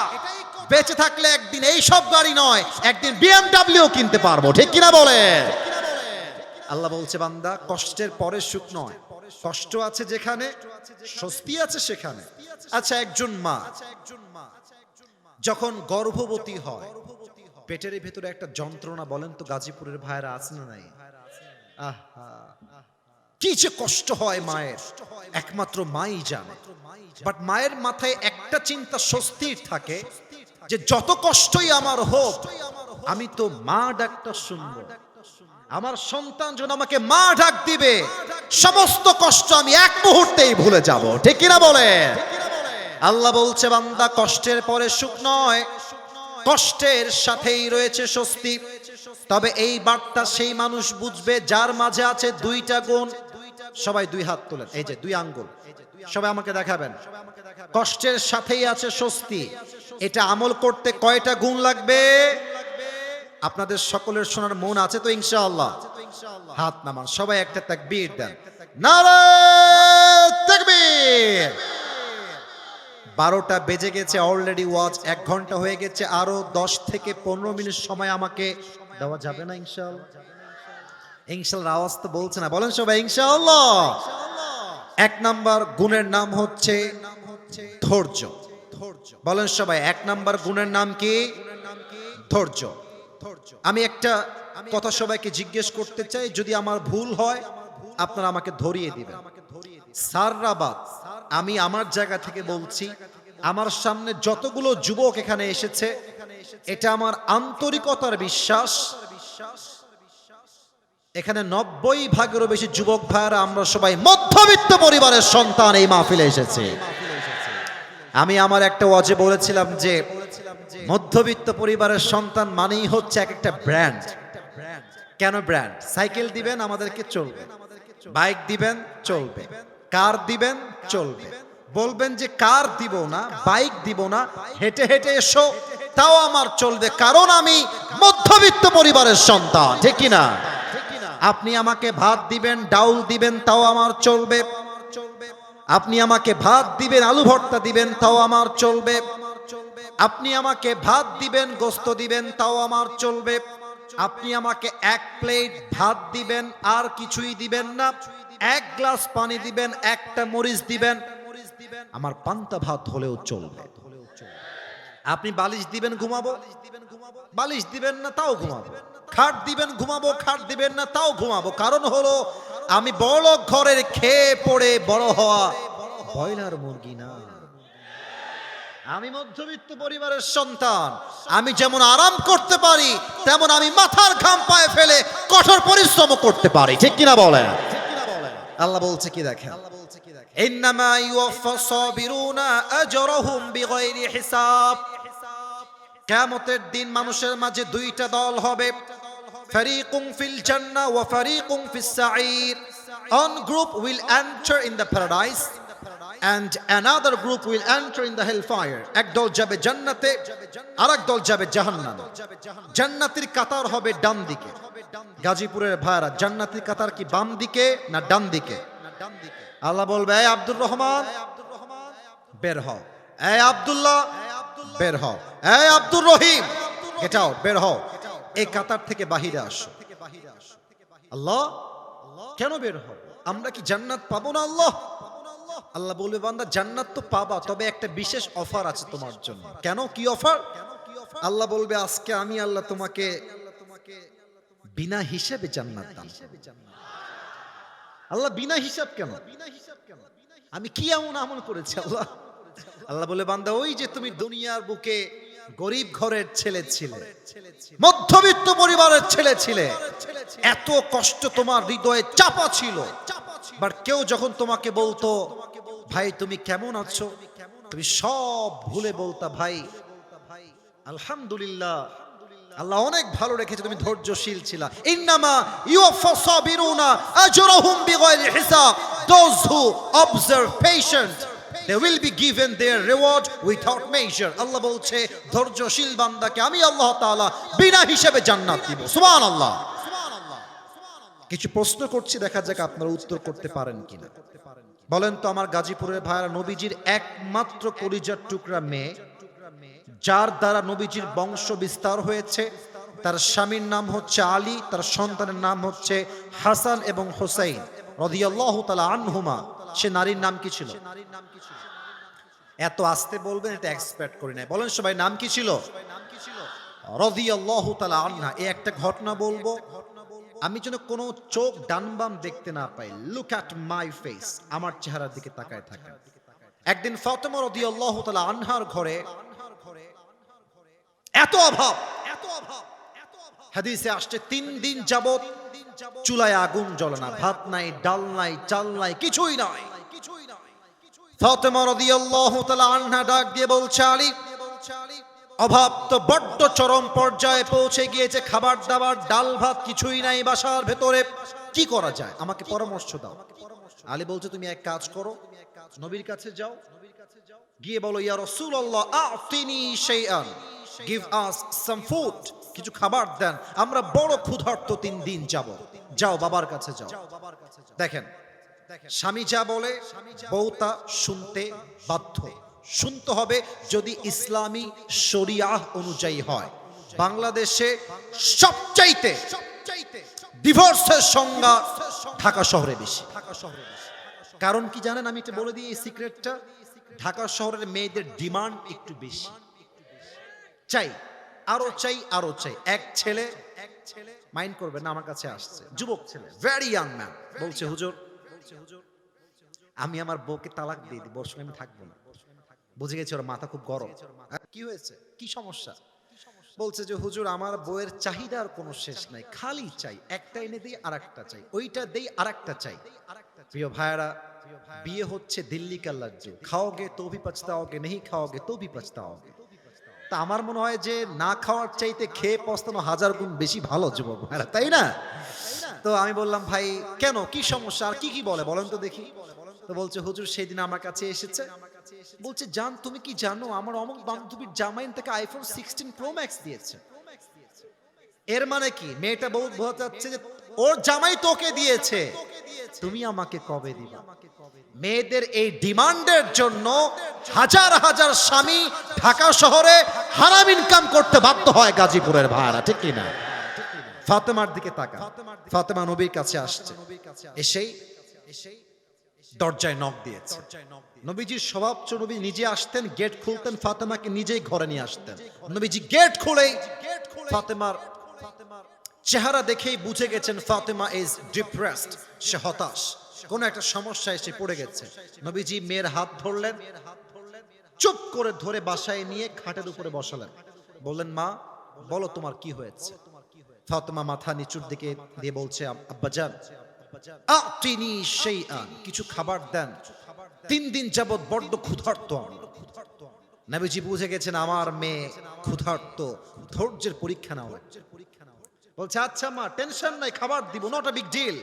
বেঁচে থাকলে একদিন এই সব গাড়ি নয়, একদিন BMW কিনতে পারবো, ঠিক কিনা বলে? আল্লাহ বলছে, বান্দা কষ্টের পরে সুখ নয়, কষ্ট আছে যেখানে স্বস্তি আছে সেখানে। আচ্ছা, একজন মা যখন গর্ভবতী হয়, পেটের ভেতরে একটা যন্ত্রণা, বলেন তো গাজীপুরের ভাইরা আছে না নাই? কি যে কষ্ট হয় মায়ের, একমাত্র মাই জানে। বাট মায়ের মাথায় একটা চিন্তা স্বস্তির থাকে যে যত কষ্টই আমার হোক, আমি তো মা ডাকটা শুনবো, আমার সন্তান যখন আমাকে মা ডাক দিবে, সমস্ত কষ্ট আমি এক মুহূর্তেই ভুলে যাব, ঠিক কিনা বলে? আল্লাহ বলছে, বান্দা কষ্টের পরে সুখ নয়, কষ্টের সাথেই রয়েছে স্বস্তি। তবে এই বার্তা সেই মানুষ বুঝবে যার মাঝে আছে 2টা গুণ। সবাই দুই হাত তোলেন, এই যে দুই আঙ্গুল, সবাই আমাকে দেখাবেন। কষ্টের সাথেই আছে স্বস্তি। এটা আমল করতে কয়টা গুণ লাগবে? আপনাদের সকলের শোনার মন আছে তো ইনশাআল্লাহ? হাত নামান, সবাই একটা তাকবীর দেন। নারায়ে তাকবীর। 12টা বেজে গেছে, অলরেডি ওয়াজ 1 ঘন্টা হয়ে গেছে। আরো 10 থেকে 15 মিনিট সময় আমাকে দেওয়া যাবে না ইনশাআল্লাহ? ইনশাআল্লাহ আওয়াজ তো বলছে না, বলেন সবাই ইনশাআল্লাহ। 1 নাম্বার গুণের নাম হচ্ছে ধৈর্য। বলেন সবাই 1 নাম্বার গুণের নাম কি? ধৈর্য। আমি একটা কথা সবাইকে জিজ্ঞেস করতে চাই, যদি আমার ভুল হয় আপনারা আমাকে ধরিয়ে দিবেন। সাররাবাদ, আমি আমার জায়গা থেকে বলছি, আমার সামনে যতগুলো যুবক এখানে এসেছে, এটা আমার আন্তরিকতার বিশ্বাস, এখানে 90% বেশি যুবক ভাইরা আমরা সবাই মধ্যবিত্ত পরিবারের সন্তান এই মাহফিলে এসেছে। আমি আমার একটা ওয়াজে বলেছিলাম যে মধ্যবিত্ত পরিবারের সন্তান মানেই হচ্ছে এক একটা ব্র্যান্ড। কেন ব্র্যান্ড? সাইকেল দিবেন আমাদেরকে, চলবে। বাইক দিবেন, চলবে। কার দিবেন, চলবে। বলবেন যে কার দিব না, বাইক দিব না, হেঁটে হেঁটে এসো, তাও আমার চলবে, কারণ আমি মধ্যবিত্ত পরিবারের সন্তান, ঠিক কি না? আপনি আমাকে ভাত দিবেন, ডাউল দিবেন, তাও আমার চলবে। আপনি আমাকে ভাত দিবেন, আলু ভর্তা দিবেন, তাও আমার চলবে। আপনি আমাকে ভাত দিবেন, গোস্ত দিবেন, তাও আমার চলবে। আপনি আমাকে 1 প্লেট ভাত দিবেন, আর কিছুই দিবেন না, 1 গ্লাস পানি দিবেন, 1টা মরিচ দিবেন, আমার পান্তা ভাত হলেও চলবে। আপনি বালিশ দিবেন, ঘুমাবো, বালিশ দিবেন না, তাও ঘুমাবো। খাট দিবেন, ঘুমাবো, খাট দিবেন না, তাও ঘুমাবো। কারণ হলো আমি বড় ঘরের খেয়ে পড়ে বড় হওয়া ব্রয়লার মুরগি না। আমি মধ্যবিত্ত পরিবারের সন্তান। আমি যেমন আরাম করতে পারি, তেমন আমি মাথার ঘাম পায়ে ফেলে কঠোর পরিশ্রম করতে পারি, ঠিক কিনা বলেন? আল্লাহ বলছে কি দেখেন, ইন্নামা ইউওয়াফাস সাবিরুনা আজরাহুম বিগাইরি হিসাব। কিয়ামতের দিন মানুষের মাঝে 2টা দল হবে, ফারিকুম ফিল জান্নাহ ওয়া ফারিকুম ফিস সাঈর। One group will enter in the paradise and another group will enter in the hellfire. এক দল যাবে জান্নাতে, আরেক দল যাবে জাহান্নামে। জান্নাতের কাতার হবে ডান দিকে। গাজীপুরের ভাইরা, জান্নাতের কাতার কি বাম দিকে না ডান দিকে? আল্লাহ বলবে, এই আব্দুর রহমান বের হও, এই আব্দুল্লাহ বের হও, এই আব্দুর রহিম গেট আউট, বের হও, এই কাতার থেকে বাহিরে আসো। আল্লাহ কেন বের হও? আমরা কি জান্নাত পাবো না? আল্লাহ বলবে, বান্দা জান্নাত তো পাবা, তবে একটা বিশেষ অফার আছে তোমার জন্য। কেন, কি অফার? আল্লাহ বলবে, আজকে আমি আল্লাহ তোমাকে বিনা হিসাবে জান্নাত দান। আল্লাহ বিনা হিসাব কেন? আমি কি এমন আমল করেছি আল্লাহ? আল্লাহ বলে, বান্দা ওই যে তুমি দুনিয়ার বুকে গরিব ঘরের ছেলে ছিলে, মধ্যবিত্ত পরিবারের ছেলে ছিলে, এত কষ্ট তোমার হৃদয়ে চাপা ছিল, বাট কেউ যখন তোমাকে বলতো ভাই তুমি কেমন আছো, তুমি সব ভুলে বলতা ভাই আলহামদুলিল্লাহ, আল্লাহ অনেক ভালো রেখেছে, তুমি ধৈর্যশীল ছিলা। ইন্নামা ইউওয়াফাস সাবিরুনা আজরাহুম বিগাইরি হিসাব। Those who observe patient, they will be given their reward without measure. আল্লাহ বলছে ধৈর্যশীল বান্দাকে আমি আল্লাহ তাআলা বিনা হিসাবে জান্নাত দিব। সুবহানাল্লাহ। কিছু প্রশ্ন করছি, দেখা যাক আপনারা উত্তর করতে পারেন কিনা। বলেন তো আমার গাজীপুরের ভাইরা, নবীজির একমাত্র কলিজার টুকরা মেয়ে, যার দ্বারা নবীজির বংশ বিস্তার হয়েছে, তার স্বামীর নাম হচ্ছে আলী, তার সন্তানের নাম হচ্ছে হাসান এবং হুসাইন রাদিয়াল্লাহু তাআলা আনহুমা। সে নারীর নাম কি ছিল? এত আস্তে বলবেন, এটা এক্সপেক্ট করি নাই। বলেন সবাই, নাম কি ছিল? রাদিয়াল্লাহু তাআলা আনহা। এই একটা ঘটনা বলবো, আমি যেন কোনো চোখ ডান বাম দেখতে না পাই। লুক অ্যাট মাই ফেস, আমার চেহারার দিকে তাকায় থাকেন। একদিন ফাতেমা রাদিয়াল্লাহু তাআলা আনহার ঘরে এত অভাব, হাদিসে আসছে 3 দিন যাবত চুলায় আগুন জ্বলে না, ভাত নাই, ডাল নাই, চাল নাই, কিছুই নাই। ফাতেমা রাদিয়াল্লাহু তাআলা আনহা ডাক দিয়ে বলছে, আলী, অভাব তো বড্ড চরম পর্যায়ে পৌঁছে গিয়েছে, খাবার দাবার ডাল ভাত কিছুই নাই বাসার ভেতরে, কি করা যায়, আমাকে পরামর্শ দাও। আলী বলছে তুমি এক কাজ করো, নবীর কাছে যাও, গিয়ে বলো ইয়া রাসূলুল্লাহ আ'তিনি শাইআন, গিভ আস সাম ফুড, কিছু খাবার দেন, আমরা বড় ক্ষুধার্ত 3 দিন যাব। যাও বাবার কাছে যাও। দেখেন স্বামী যা বলে বউ তা শুনতে বাধ্য। শুনতে হবে যদি ইসলামী শরিয়াহ অনুযায়ী হয়। বাংলাদেশে সবচাইতে ডিভোর্সের সংখ্যা ঢাকা শহরে বেশি। কারণ কি জানেন, আমি এটা বলে দিই এই সিক্রেটটা, ঢাকা শহরের মেয়েদের ডিমান্ড একটু বেশি, চাই আরো চাই আরো চাই। এক ছেলে মাইন্ড করবে না, আমার কাছে আসছে যুবক ছেলে, ভেরি ইয়াং ম্যান, বলছে হুজুর আমি আমার বউকে তালাক দিয়ে দিই, বউর সঙ্গে আমি থাকবো না। বুঝে গেছে ওর মাথা খুব গরম। কি হয়েছে, কি সমস্যা? বলছে যে হুজুর আমার বউয়ের চাহিদার কোনো শেষ নাই, খালি চাই, একটা এনে দেই আর একটা চাই, ওইটা দেই আর একটা চাই। প্রিয় ভাইরা, বিয়ে হচ্ছে দিল্লি কা লাড্ডু, খাওগে তো ভি পছতাওগে, नहीं খাওগে তো ভি পছতাওগে। তা আমার মনে হয় যে না খাওয়ার চাইতে খেয়ে পস্তানো 1000 গুণ বেশি ভালো যুবক ভাইরা, তাই না? তো আমি বললাম ভাই কেন, কি সমস্যা, আর কি কি বলে বলেন তো দেখি। তো বলছে হুজুর সেদিন আমার কাছে এসেছে, বলছে জান তুমি কি জানো আমার অমুক বান্ধবীর জামাই থেকে আইফোন 16 প্রো ম্যাক্স দিয়েছে। এর মানে কি, মেয়েটা বহুত বোঝাতে চাচ্ছে যে ওর জামাই তোকে দিয়েছে, তুমি আমাকে কবে দিবা। মেয়েদের এই ডিমান্ডের জন্য হাজার হাজার স্বামী ঢাকা শহরে হারাম ইনকাম করতে বাধ্য হয় গাজীপুরের ভাড়া, ঠিক কি না? ফাতেমার দিকে তাকা, ফাতেমা নবীর কাছে আসছে, এসেই দরজায় নক দিয়েছে। নবীজির স্বভাব, নবী নিজে আসতেন, গেট খুলতেন, ফাতেমাকে নিজেই ঘরে নিয়ে আসতেন। নবীজি গেট খুলেই ফাতেমার চেহারা দেখেই বুঝে গেছেন ফাতেমা ইজ ডিপ্রেসড, সে হতাশ, কোন একটা সমস্যায় সে পড়ে গেছে। নবীজি মেয়ের হাত ধরলেন, চুপ করে ধরে বাসায় নিয়ে খাটের উপরে বসালেন, বললেন মা বলো তোমার কি হয়েছে। ফাতেমা মাথা নিচুর দিকে দিয়ে বলছে আব্বাজান আ'তিনি শাইআন, কিছু খাবার দেন, 3 দিন যাবত বড্ড ক্ষুধার্ত আমি। নবীজি বুঝে গেছেন আমার মেয়ে ক্ষুধার্ত, ধৈর্যের পরীক্ষা নাও। বলছে আচ্ছা মা টেনশন নাই, খাবার দিব, নট আ বিগ ডিল,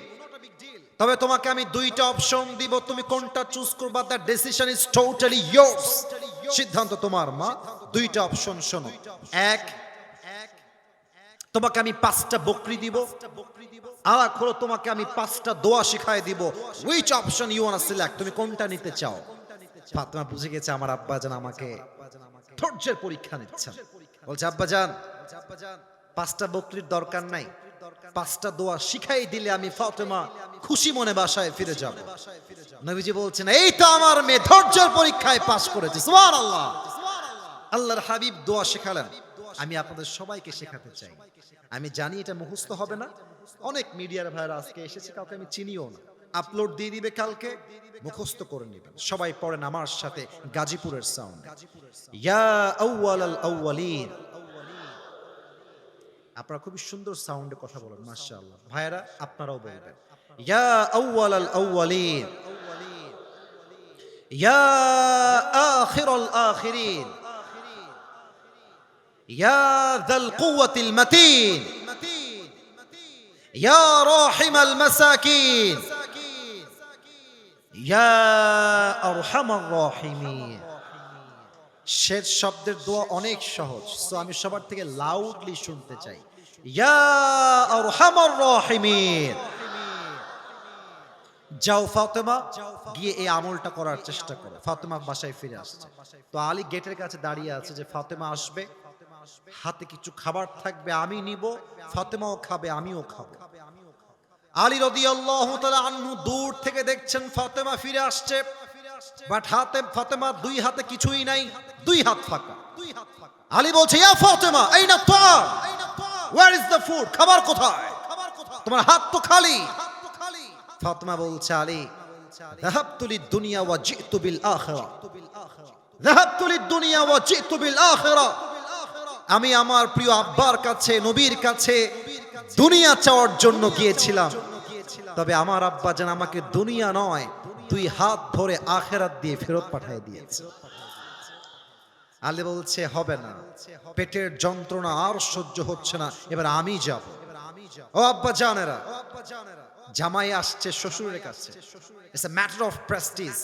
তবে তোমাকে আমি 2টা অপশন দিব, তুমি কোনটা চুজ করবা, that decision is totally yours, সিদ্ধান্ত তোমার মা। 2টা অপশন শোনো, এক তোমাকে আমি 5টা বকরি দিব, আর এক হলো তোমাকে আমি 5টা দোয়া শিখাই দিব, which option you want to select, তুমি কোনটা নিতে চাও। ফাতেমা বুঝে গেছে আমার আব্বাজান আমাকে ধৈর্যের পরীক্ষা নিচ্ছেন। বলছে আব্বাজান 5টা বকরির দরকার নাই, 5টা দোয়া শিখাই দিলে আমি ফাতেমা খুশি মনে বাসায় ফিরে যাব। নবীজি বলছেন এই তো আমার মেয়ে ধৈর্যের পরীক্ষায় পাস করেছে, সুবহানাল্লাহ। আল্লাহর হাবিব দোয়া শেখালেন, আমি আপনাদের সবাইকে শেখাতে চাই। আমি জানি এটা মুখস্থ হবে না, অনেক মিডিয়ার ভাইরা আজকে এসেছে, কাউকে আমি চিনিও না, আপলোড দিয়ে দিবে কালকে, মুখস্থ করে নেবেন। সবাই পড়েন আমার সাথে গাজীপুরের সাউন্ড, ইয়া আউয়ালাল আউয়ালিন। আপনারা খুবই সুন্দর সাউন্ডে কথা বলেন, মাশাআল্লাহ। ভাইরা আপনারাও বলবেন ইয়া আউয়ালাল আউয়ালিন, ইয়া আখিরাল আখিরিন, ইয়া যাল কুওয়াতিল মাতিন, ইয়া রাহিমাল মাসাকিন, ইয়া আরহামার রাহিমিন। শেষ শব্দের দোয়া অনেক সহজ, সো আমি সবার থেকে লাউডলি শুনতে চাই, ইয়া আরহামার রাহিমিন। যাও ফাতেমা, গিয়ে এই আমলটা করার চেষ্টা করো। ফাতেমা বাসায় ফিরে আসছে, তো আলী গেটের কাছে দাঁড়িয়ে আছে যে ফাতেমা আসবে, হাতে কিছু খাবার থাকবে, আমি নিব, ফাতেমাও খাবে, আমিও খাবো। আলী রাদিয়াল্লাহু তাআলা আনহু দূর থেকে দেখছেন ফাতেমা ফিরে আসছে, বাট হাতে ফাতেমা 2 হাতে কিছুই নাই, 2 হাত ফাঁকা। আলী বলছে ইয়া ফাতেমা আইনা তা'আম, ওয়্যার ইজ দ্য ফুড, খাবার কোথায়, তোমার হাত তো খালি। ফাতেমা বলছে আলী যাহাবতু লিদ দুনিয়া ওয়া জিতু বিল আখিরা, যাহাবতু লিদ দুনিয়া ওয়া জিতু বিল আখিরা, আমি আমার প্রিয় আব্বার কাছে নবীর কাছে দুনিয়া চাওয়ার জন্য গিয়েছিলাম, তবে আমার আব্বা যেন আমাকে দুনিয়া নয় 2 হাত ধরে আখিরাত দিয়ে ফেরত পাঠিয়ে দিয়েছে। আলী বলছে হবে না, পেটের যন্ত্রণা আর সহ্য হচ্ছে না, এবার আমি যাব। ও আব্বা জানেরা, জামাই আসছে শ্বশুরের কাছে, it's a matter of Prestige,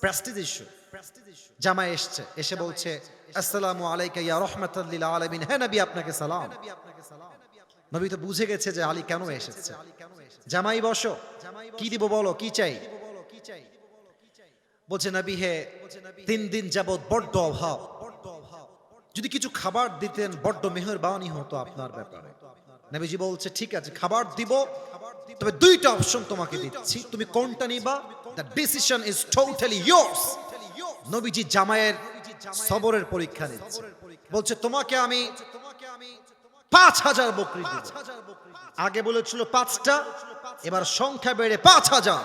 Prestige issue. জামাই এসছে, এসে বলছে আসসালামু আলাইকা ইয়া রাহমাতাল লিল আলামিন, হে নবী আপনাকে সালাম। নবী তো বুঝে গেছে যে আলী কেন এসেছে। জামাই বসো, কি দিব বলো, কি চাই? বলছে নবী হে 3 দিন যাবত বড্ড অভাব, যদি কিছু খাবার দিতেন বড্ড মেহেরবানি হতো আপনার ব্যাপারে। নবীজি বলছে ঠিক আছে খাবার দিব, তবে 2টা অপশন তোমাকে দিচ্ছি, তুমি কোনটা নিবা? The decision is totally yours. নবীজি জামাইয়ের সবরের পরীক্ষা নিচ্ছে, বলছে তোমাকে আমি 5000 বকরি দিব। আগে বলেছিল 5টা, এবার সংখ্যা বেড়ে 5000।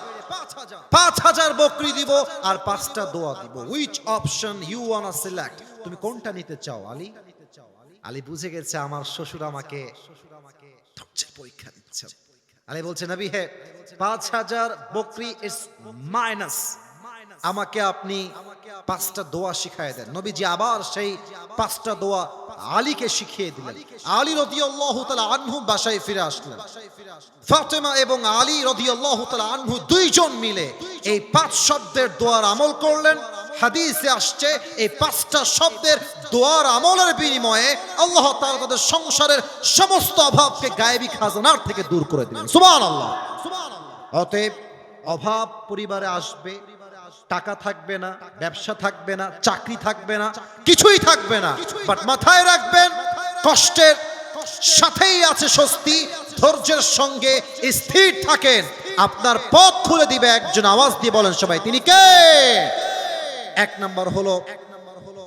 5000 বকরি দিব আর 5টা দোয়া দিব। Which option you wanna select? তুমি কোনটা নিতে চাও আলী? আলী বুঝে গেছে আমার শ্বশুর আমাকে ধৈর্যের পরীক্ষা দিচ্ছে। আলী বলছে নবী হে 5000 বকরি ইজ মাইনাস, আমাকে আপনি 5টা দোয়া শিখায় দেন। নবীজি আবার সেই 5টা দোয়া আলীকে শিখিয়ে দিলেন। আলী রাদিয়াল্লাহু তাআলা আনহু বাসায় ফিরে আসলেন। ফাতেমা এবং আলী রাদিয়াল্লাহু তাআলা আনহু 2 জন মিলে এই 5 শব্দের দোয়ার আমল করলেন। হাদিসে আসছে এই 5টা শব্দের দোয়ার আমলের বিনিময়ে আল্লাহ তাআলা তাদের সংসারের সমস্ত অভাবকে গায়েবী খাজানার থেকে দূর করে দিলেন। সুবহানাল্লাহ। অতএব অভাব পরিবারে আসবে, টাকা থাকবে না, ব্যবসা থাকবে না, চাকরি থাকবে না, কিছুই থাকবে না, বাট মাথায় রাখবেন কষ্টের সাথেই আছে স্বস্তি। ধৈর্যের সঙ্গে স্থির থাকেন, আপনার পথ খুলে দিবে একজন। আওয়াজ দিয়ে বলেন সবাই, তিনি কে? 1 নাম্বার হলো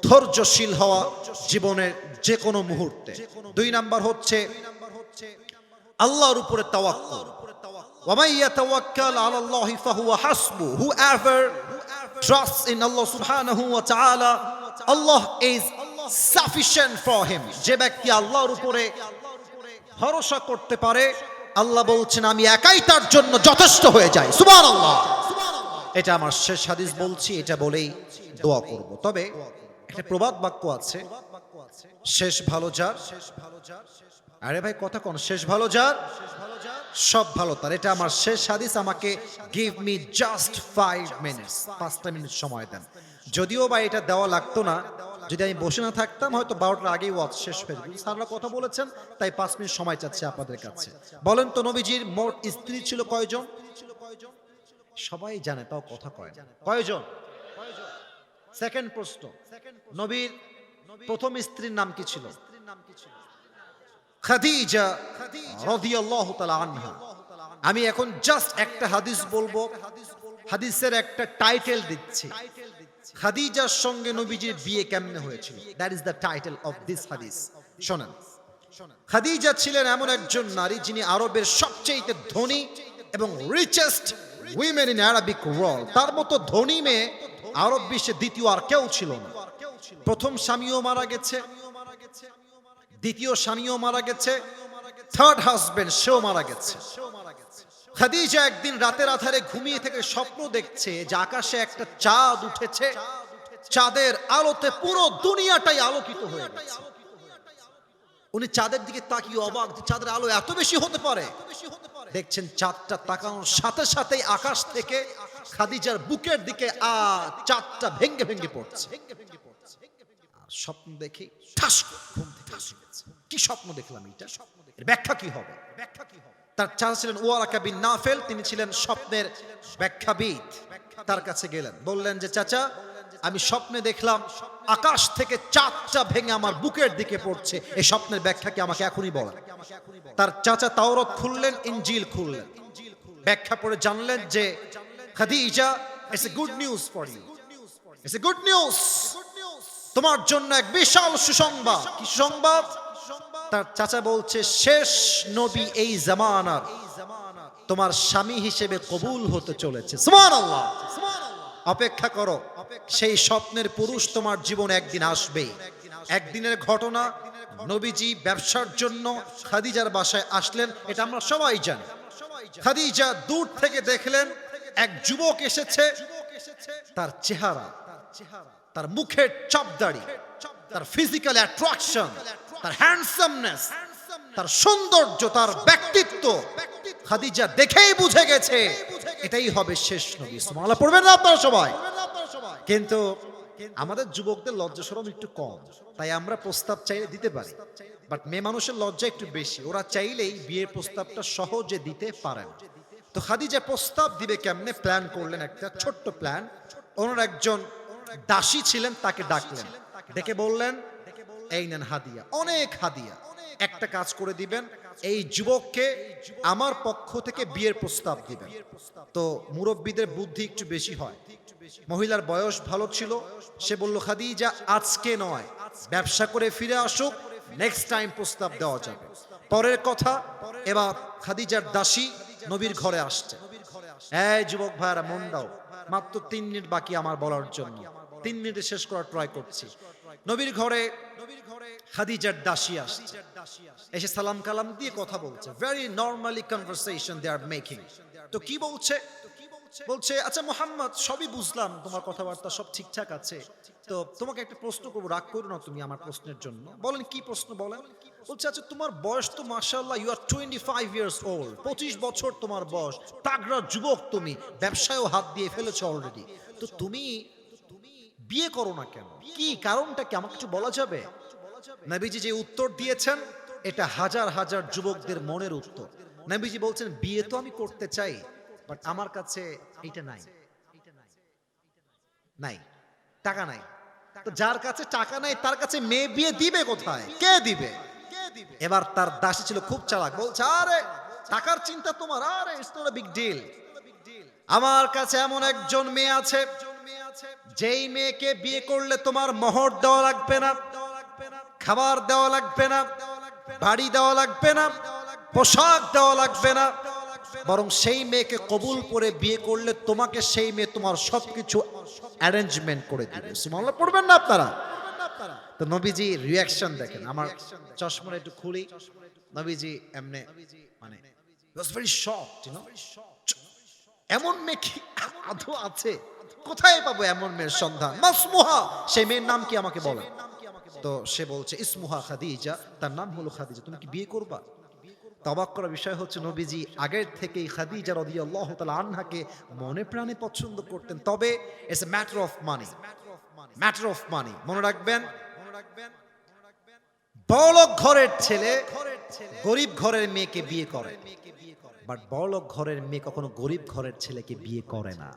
ধৈর্যশীল হওয়া জীবনের যে কোনো মুহূর্তে। 2 নাম্বার হচ্ছে আল্লাহর উপরে তাওয়াক্কুল। ওয়া মান ইয়াতাওয়াক্কাল আলাল্লাহি ফাহুয়া হাসবু। Whoever trusts in Allah subhanahu wa ta'ala, Allah is sufficient for him. যে ব্যক্তি আল্লাহর উপরে ভরসা করতে পারে, আল্লাহ বলছেন আমি একাই তার জন্য যথেষ্ট হয়ে যাই। সুবহানাল্লাহ। এটা আমার শেষ হাদিস বলছি, এটা বলেই দোয়া করব। তবে একটা প্রবাদ বাক্য আছে, শেষ ভালো যার। আরে ভাই কথা কোন? শেষ ভালো যার সব ভালো তার। এটা আমার শেষ হাদিস। আমাকে গিভ মি জাস্ট 5 মিনিটস, 5টা মিনিট সময় দেন। যদিও বা এটা দেওয়া লাগতো না, যদি আমি বসে না থাকতাম হয়তো 12টার আগেই ওয়াজ শেষ হয়ে যেত। স্যাররা কথা বলেছেন তাই 5 মিনিট সময় চাচ্ছি আপনাদের কাছে। বলেন তো নবীজির মোট স্ত্রী ছিল কয়জন? সবাই জানে, তাও কথা কয় না। কয়জন? সেকেন্ড প্রশ্ন, নবীর প্রথম স্ত্রীর নাম কি ছিল? খাদিজা রাদিয়াল্লাহু তাআলা আনহা। আমি এখন জাস্ট একটা হাদিস বলবো, হাদিসের একটা টাইটেল দিচ্ছি, খাদিজার সঙ্গে নবীজির বিয়ে কেমনে হয়েছিল। That is the title of this হাদিস। শোনেন, খাদিজা ছিলেন এমন একজন নারী যিনি আরবের সবচেয়ে ধনী এবং richest women in Arabic world. তার মতো ধনী মেয়ে আরব বিশ্বে দ্বিতীয় আর কেউ ছিল না। প্রথম স্বামীও মারা গেছে, দ্বিতীয় স্বামীও মারা গেছে, থার্ড হাজবেন্ড সেও মারা গেছে। খাদিজা একদিন রাতের আধারে ঘুমিয়ে থেকে স্বপ্ন দেখছে যে আকাশে একটা চাঁদ উঠেছে, চাঁদের আলোতে পুরো দুনিয়াটাই আলোকিত হয়ে গেছে। উনি চাঁদের দিকে তাকিয়ে অবাক, চাঁদের আলো এত বেশি হতে পারে। দেখছেন চাঁদটা তাকানোর সাথে সাথেই আকাশ থেকে খাদিজার বুকের দিকে চাঁদটা ভেঙ্গে ভেঙ্গে পড়ছে। স্বপ্ন দেখে ঠাস ঘুম থেকে উঠে গেছে। কি স্বপ্ন দেখলাম, এটা এর ব্যাখ্যা কি হবে? তার চাচা ছিলেন ওয়ারাকা বিন নাফেল, তিনি ছিলেন স্বপ্নের ব্যাখ্যাবিদ। তার কাছে গেলেন, বললেন যে চাচা আমি স্বপ্নে দেখলাম আকাশ থেকে চাঁদটা ভেঙে আমার বুকের দিকে পড়ছে, এই স্বপ্নের ব্যাখ্যা কি আমাকে এখনই বলেন। তার চাচা তাওরাত খুললেন, ইনজিল খুললেন, ব্যাখ্যা পড়ে জানলেন যে Khadija, it's a good news for you, it's a good news, তোমার জন্য এক বিশাল সুসংবাদ। কি সংবাদ? তার চাচা বলছে শেষ নবী এই জামানার তোমার স্বামী হিসেবে কবুল হতে চলেছে। সুবহানাল্লাহ। অপেক্ষা করো, সেই স্বপ্নের পুরুষ তোমার জীবনে একদিন আসবে। একদিনের ঘটনা, নবীজি ব্যবসার জন্য খাদিজার বাসায় আসলেন, এটা আমরা সবাই জানি। খাদিজা দূর থেকে দেখলেন এক যুবক এসেছে। তার চেহারা, তার মুখের চাপদাড়ি, তার ফিজিক্যাল অ্যাট্রাকশন, তার হ্যান্ডসামনেস, তার সৌন্দর্য, তার ব্যক্তিত্ব খাদিজা দেখেই বুঝে গেছে এটাই হবে শেষ নবী। সুবহানাল্লাহ পড়বেন না আপনারা সবাই? কিন্তু আমাদের যুবকদের লজ্জা শরম একটু কম, তাই আমরা প্রস্তাব চাইলে দিতে পারি, বাট মেয়ে মানুষের লজ্জা একটু বেশি, ওরা চাইলেই বিয়ের প্রস্তাবটা সহজে দিতে পারেন। তো খাদিজা প্রস্তাব দিবে কেমনে প্ল্যান করলেন, একটা ছোট্ট প্ল্যান। ওনার একজন দাসী ছিলেন, তাকে ডাকলেন, ডেকে বললেন এই নেন হাদিয়া, অনেক হাদিয়া, একটা কাজ করে দিবেন, এই যুবককে আমার পক্ষ থেকে বিয়ের প্রস্তাব দিবেন। তো মুরব্বীদের বুদ্ধি একটু বেশি হয়, মহিলার বয়স ভালো ছিল, সে বলল খাদিজা আজকে নয়, ব্যবসা করে ফিরে আসুক, নেক্সট টাইম প্রস্তাব দেওয়া যাবে। পরের কথা, এবার খাদিজার দাসী নবীর ঘরে আসছে। এই যুবক ভাইরা মন দাও, মাত্র 3 মিনিট বাকি আমার বলার জন্য, 3 মিনিটে শেষ করার ট্রাই করছি। নবীর ঘরে খাদিজার দাসী আসছে, এসে সালাম কালাম দিয়ে কথা বলছে, very normally conversation they are making. তো কি বলছে? বলছে আচ্ছা মুহাম্মদ, সবই বুঝলাম, তোমার কথাবার্তা সব ঠিকঠাক আছে, তো তোমাকে একটা প্রশ্ন করবো, রাগ করো না তুমি আমার প্রশ্নের জন্য। বলেন কি প্রশ্ন বলেন? বলছে আচ্ছা তোমার বয়স তো মাশাআল্লাহ, ইউ আর 25 ইয়ার্স ওল্ড, 25 বছর তোমার বয়স, তাগড়া যুবক তুমি, ব্যবসায়ও হাত দিয়ে ফেলেছো অলরেডি, তো তুমি বিয়ে করো না কেন? কি কারণটা কি আমাকে কিছু বলা যাবে? নবীজি যে উত্তর দিয়েছেন এটা হাজার হাজার যুবকদের মনের উত্তর। নবীজি বলছেন বিয়ে তো আমি করতে চাই, বাট আমার কাছে এইটা নাই, নাই, টাকা নাই। তো যার কাছে টাকা নাই তার কাছে মেয়ে বিয়ে দিবে কোথায়? কে দিবে? এবার তার দাসী ছিল খুব চালাক, বলছে আরে টাকার চিন্তা তোমার, আরে it's not a big deal, আমার কাছে এমন একজন মেয়ে আছে যেই মেয়েকে বিয়ে করলে তোমার মোহর দেওয়া লাগবে না, খাবার দেওয়া লাগবে না, বাড়ি দেওয়া লাগবে না, পোশাক দেওয়া লাগবে না, বরং সেই মেয়েকে কবুল করে বিয়ে করলে তোমাকে সেই মেয়ে তোমার সবকিছু অ্যারেঞ্জমেন্ট করে দিবে। সুবহানাল্লাহ পড়বেন না আপনারা? তো নবীজি রিঅ্যাকশন দেখেন, আমার চশমাটা একটু খুলি, নবীজি এমনি মানে was very shocked, you know, এমন মেয়ে কি আদৌ আছে? কোথায় পাবো এমন মেয়ের সন্ধান? মাসমুহা, সেই মেয়ের নাম কি আমাকে বলেন। তো সে বলছে ইসমুহা খাদিজা, তার নাম হলো খাদিজা, তুমি কি বিয়ে করবা? অবাক করার বিষয় হচ্ছে নবীজি আগের থেকেই খাদিজা রাদিয়াল্লাহু তাআলা আনহাকে মনে প্রাণে পছন্দ করতেন, তবে it's a matter of money, matter of money. মনে রাখবেন, বড়লোক ঘরের ছেলে গরিব ঘরের মেয়েকে বিয়ে করে, বাট বড়লোক ঘরের মেয়ে কখনো গরিব ঘরের ছেলেকে বিয়ে করে না।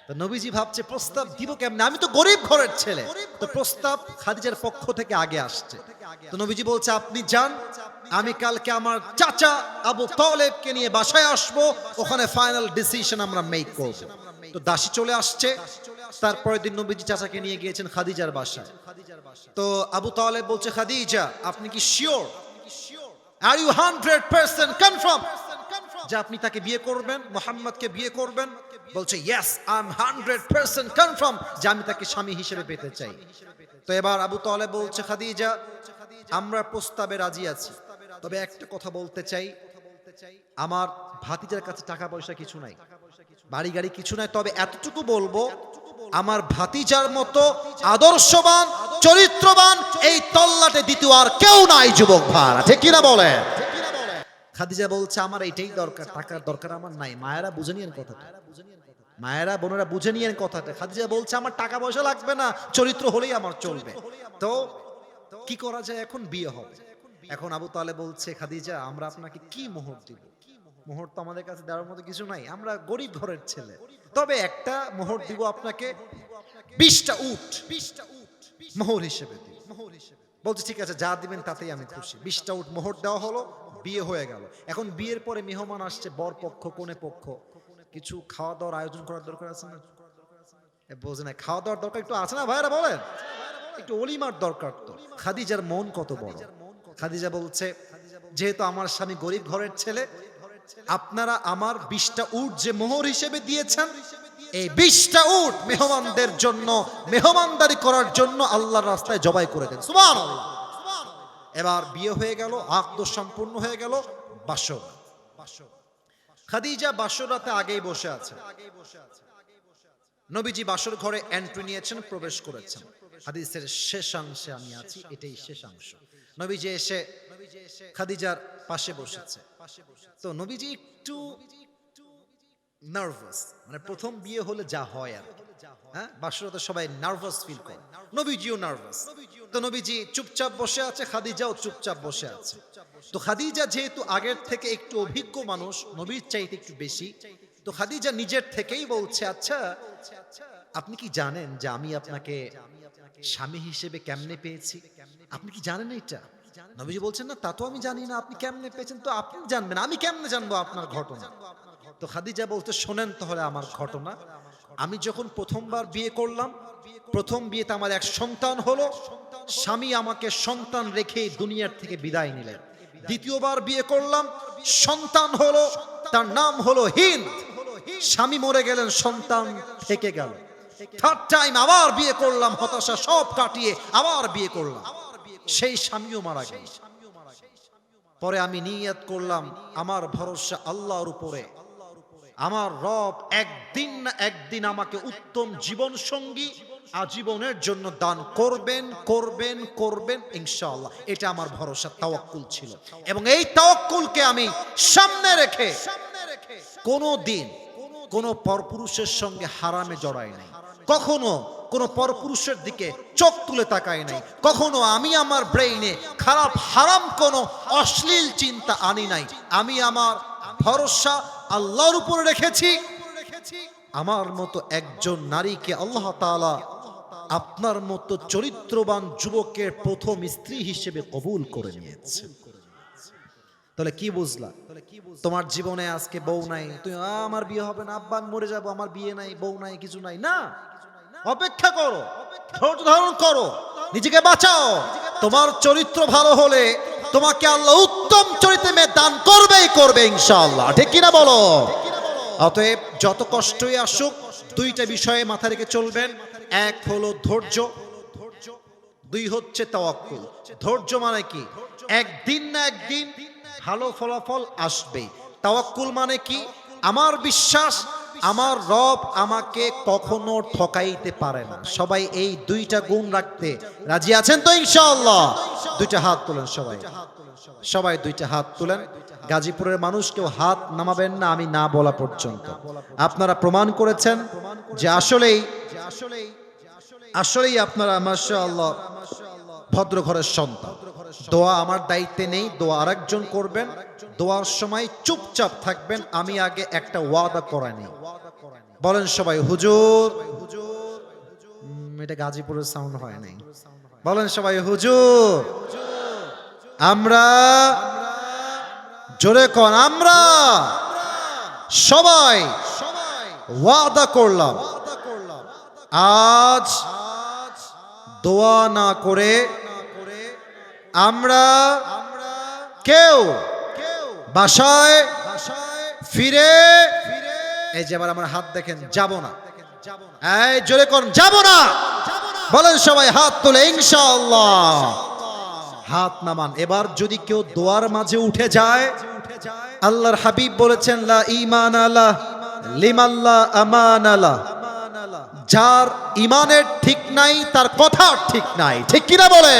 তো নবীজি ভাবছে প্রস্তাব দিব কেমনে, আমি তো গরিব ঘরের ছেলে। তো প্রস্তাব খাদিজার পক্ষ থেকে আগে আসছে। তো নবীজি বলছে আপনি যান, আমি কালকে আমার চাচা আবু তালেবকে নিয়ে বাসায় আসবো, ওখানে ফাইনাল ডিসিশন আমরা মেক করব। তো দাসী চলে আসছে, তারপরের দিন নবীজি চাচাকে নিয়ে গিয়েছেন খাদিজার বাসায়। তো আবু তালেব বলছে খাদিজা আপনি কি শিওর, আর ইউ 100% কনফার্ম যে আপনি তাকে বিয়ে করবেন, মুহাম্মদকে বিয়ে করবেন? বলছে ইয়েস, আই এম 100% কনফার্ম যে আমি তাকে স্বামী হিসেবে পেতে চাই। তো এবার আবু তালেব বলছে খাদিজা আমরা প্রস্তাবে রাজি আছি, তবে একটা কথা বলতে চাই, আমার ভাতিজার কাছে টাকা পয়সা কিছু নাই, বাড়ি গাড়ি কিছু নাই, তবে এতটুকু বলবো আমার ভাতিজার মতো আদর্শবান চরিত্রবান এই তল্লাটে দ্বিতীয় আর কেউ নাই যুবক ভাড়া, ঠিক কিনা বলে? খাদিজা বলছে আমার এইটাই দরকার, টাকার দরকার আমার নাই। মায়েরা বুঝে নিয়েন কথাটা, মায়েরা বোনেরা বুঝে নিয়েন কথাটা। খাদিজা বলছে আমার টাকা পয়সা লাগবে না, চরিত্র হলেই আমার চলবে। তো কি করা যায়, এখন বিয়ে হবে। এখন আবু তালেব বলছে খাদিজা আমরা আপনাকে কি মোহর দিব? মোহর তো আমাদের কাছে দেওয়ার মতো কিছু নাই, আমরা গরিব ঘরের ছেলে, তবে একটা মোহর দিব আপনাকে, 20টা উট মোহর হিসেবে দিব। বলছে ঠিক আছে যা দিবেন তাতেই আমি খুশি। 20টা উট মোহর দেওয়া হলো, বিয়ে হয়ে গেল। এখন বিয়ের পরে মেহমান আসছে, বর পক্ষ কনে পক্ষ, কিছু খাওয়া দাওয়ার আয়োজন করার দরকার আছে না? বোঝে না, খাওয়া দাওয়ার দরকার একটু আছে না ভাইরা, বলেন একটু অলিমার দরকার। তো খাদিজার মন কত বড়। খাদিজা বলছে যেহেতু আমার স্বামী গরিব ঘরের ছেলে, আপনারা আমার 20টা উট যে মোহর হিসেবে দিয়েছেন, এই 20টা উট মেহমানদের জন্য, মেহমানদারি করার জন্য আল্লাহর রাস্তায় জবাই করে দেন। সুবহানাল্লাহ। এবার বিয়ে হয়ে গেল, আকদ সম্পূর্ণ হয়ে গেল, বাসর। খাদিজা বাসর রাতে আগেই বসে আছে, নবীজি বাসর ঘরে এন্ট্রি নিয়েছেন, প্রবেশ করেছেন। হাদিসের শেষাংশে আমি আছি, এটাই শেষাংশ। নবীজি এসে খাদিজার পাশে বসেছে। তো নবীজি একটু নার্ভাস, মানে প্রথম বিয়ে হলে যা হয় আর কি। হ্যাঁ, বাসরাতে সবাই নার্ভাস ফিল করে, নবীজিও নার্ভাস। তো নবীজি চুপচাপ বসে আছে, খাদিজাও চুপচাপ বসে আছে। তো খাদিজা যেহেতু আগের থেকে একটু অভিজ্ঞ মানুষ, নবীর চাইতে একটু বেশি, তো খাদিজা নিজের থেকেই বলছে, আচ্ছা আপনি কি জানেন যে আমি আপনাকে স্বামী হিসেবে কেমনে পেয়েছি? আপনি কি জানেন এটা? নবীজি বলছেন, না তা তো আমি জানি না, আপনি কেমনে পেয়েছেন তো আপনি জানবেন, আমি কেমনে জানবো আপনার ঘটনা? তো খাদিজা বলতে, শোনেন তাহলে আমার ঘটনা। আমি যখন প্রথমবার বিয়ে করলাম, প্রথম বিয়েতে আমার এক সন্তান হলো, স্বামী আমাকে সন্তান রেখে দুনিয়ার থেকে বিদায় নিলেন। দ্বিতীয়বার বিয়ে করলাম, সন্তান হলো, তার নাম হলো হিন্দ, স্বামী মরে গেলেন, সন্তান থেকে গেল। থার্ড টাইম আবার বিয়ে করলাম, হতাশা সব কাটিয়ে আবার বিয়ে করলাম, সেই স্বামীও মারা গেল। পরে আমি নিয়ত করলাম আমার ভরসা আল্লাহর উপরে, আমার রব একদিন না একদিন আমাকে উত্তম জীবন সঙ্গী আজীবনের জন্য দান করবেন করবেন করবেন ইনশাআল্লাহ। এটা আমার ভরসা, তাওয়াক্কুল ছিল। এবং এই তাওয়াক্কুলকে আমি সামনে রেখে কোনো দিন কোনো পরপুরুষের সঙ্গে হারামে জড়াই নাই, কখনো কোনো পরপুরুষের দিকে চোখ তুলে তাকাই নাই, কখনো আমি আমার ব্রেইনে খারাপ হারাম কোনো অশ্লীল চিন্তা আনি নাই। আমি আমার ভরসা আল্লাহর উপরে রেখেছি। আমার মতো একজন নারীকে আল্লাহ তাআলা আপনার মতো চরিত্রবান যুবকের প্রথম স্ত্রী হিসেবে কবুল করে নিয়েছে। তাহলে কি বুঝলা? তোমার জীবনে আজকে বউ নাই, তুমি আমার বিয়ে হবে না, আব্বা আমি মরে যাবো, আমার বিয়ে নাই, বউ নাই, কিছু নাই, না, অপেক্ষা করো, ধৈর্য ধারণ করো, নিজেকে বাঁচাও। তোমার চরিত্র ভালো হলে তোমাকে আল্লাহ উত্তম চরিত্রে মেয়ে দান করবেই করবে ইনশাআল্লাহ, ঠিক কিনা বলো? অতএব যত কষ্টই আসুক, দুইটা বিষয়ে মাথা রেখে চলবেন। এক হলো ধৈর্য, দুই হচ্ছে তাওয়াক্কুল। ধৈর্য মানে কি? একদিন না একদিন ভালো ফলাফল আসবে। তাওয়াক্কুল মানে কি? আমার বিশ্বাস আমার রব আমাকে কখনো ঠকাইতে পারে না। সবাই এই দুইটা গুণ রাখতে রাজি আছেন তো ইনশাআল্লাহ? দুইটা হাত তোলেন সবাই, সবাই দুইটা হাত তুলেন। গাজীপুরের মানুষ কেউ হাত নামাবেন না আমি না বলা পর্যন্ত। আপনারা প্রমাণ করেছেন যে আসলেই আপনারা মাশাআল্লাহ ভদ্র ঘরের সন্তান। দোয়া আমার দায়িত্বে নেই, দোয়া আরেকজন করবেন। দোয়ার সময় চুপচাপ থাকবেন। আমি আগে একটা ওয়াদা করে নিই, বলেন সবাই হুজুর। এটা গাজীপুরের সাউন্ড হয় নাই, বলেন সবাই হুজুর। আমরা জোরে কোন, আমরা সবাই ওয়াদা করলাম আজ দোয়া না করে আমরা কেউ বাসায় ফিরে, এই যে আবার আমার হাত দেখেন, যাব না। এই জোরে কোন, যাব না। বলেন সবাই হাত তুলে ইনশাআল্লাহ। হাত নামান। এবার যদি কেউ দোয়ার মাঝে উঠে যায়, আল্লাহর হাবিব বলেছেন লা ঈমান আলা লিমাল্লা আমান আলা, যার ইমানের ঠিক নাই তার কথা ঠিক নাই, ঠিক কিনা বলে?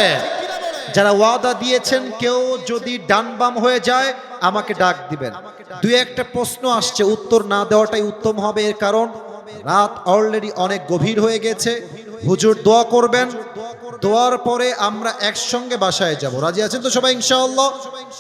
যারা ওয়াদা দিয়েছেন কেউ যদি ডান বাম হয়ে যায় আমাকে ডাক দিবেন। দুই একটা প্রশ্ন আসছে, উত্তর না দেওয়াটাই উত্তম হবে, এর কারণ রাত অলরেডি অনেক গভীর হয়ে গেছে। হুজুর দোয়া করবেন, দোয়ার পরে আমরা একসঙ্গে বাসায় যাব। রাজি আছেন তো সবাই ইনশাআল্লাহ?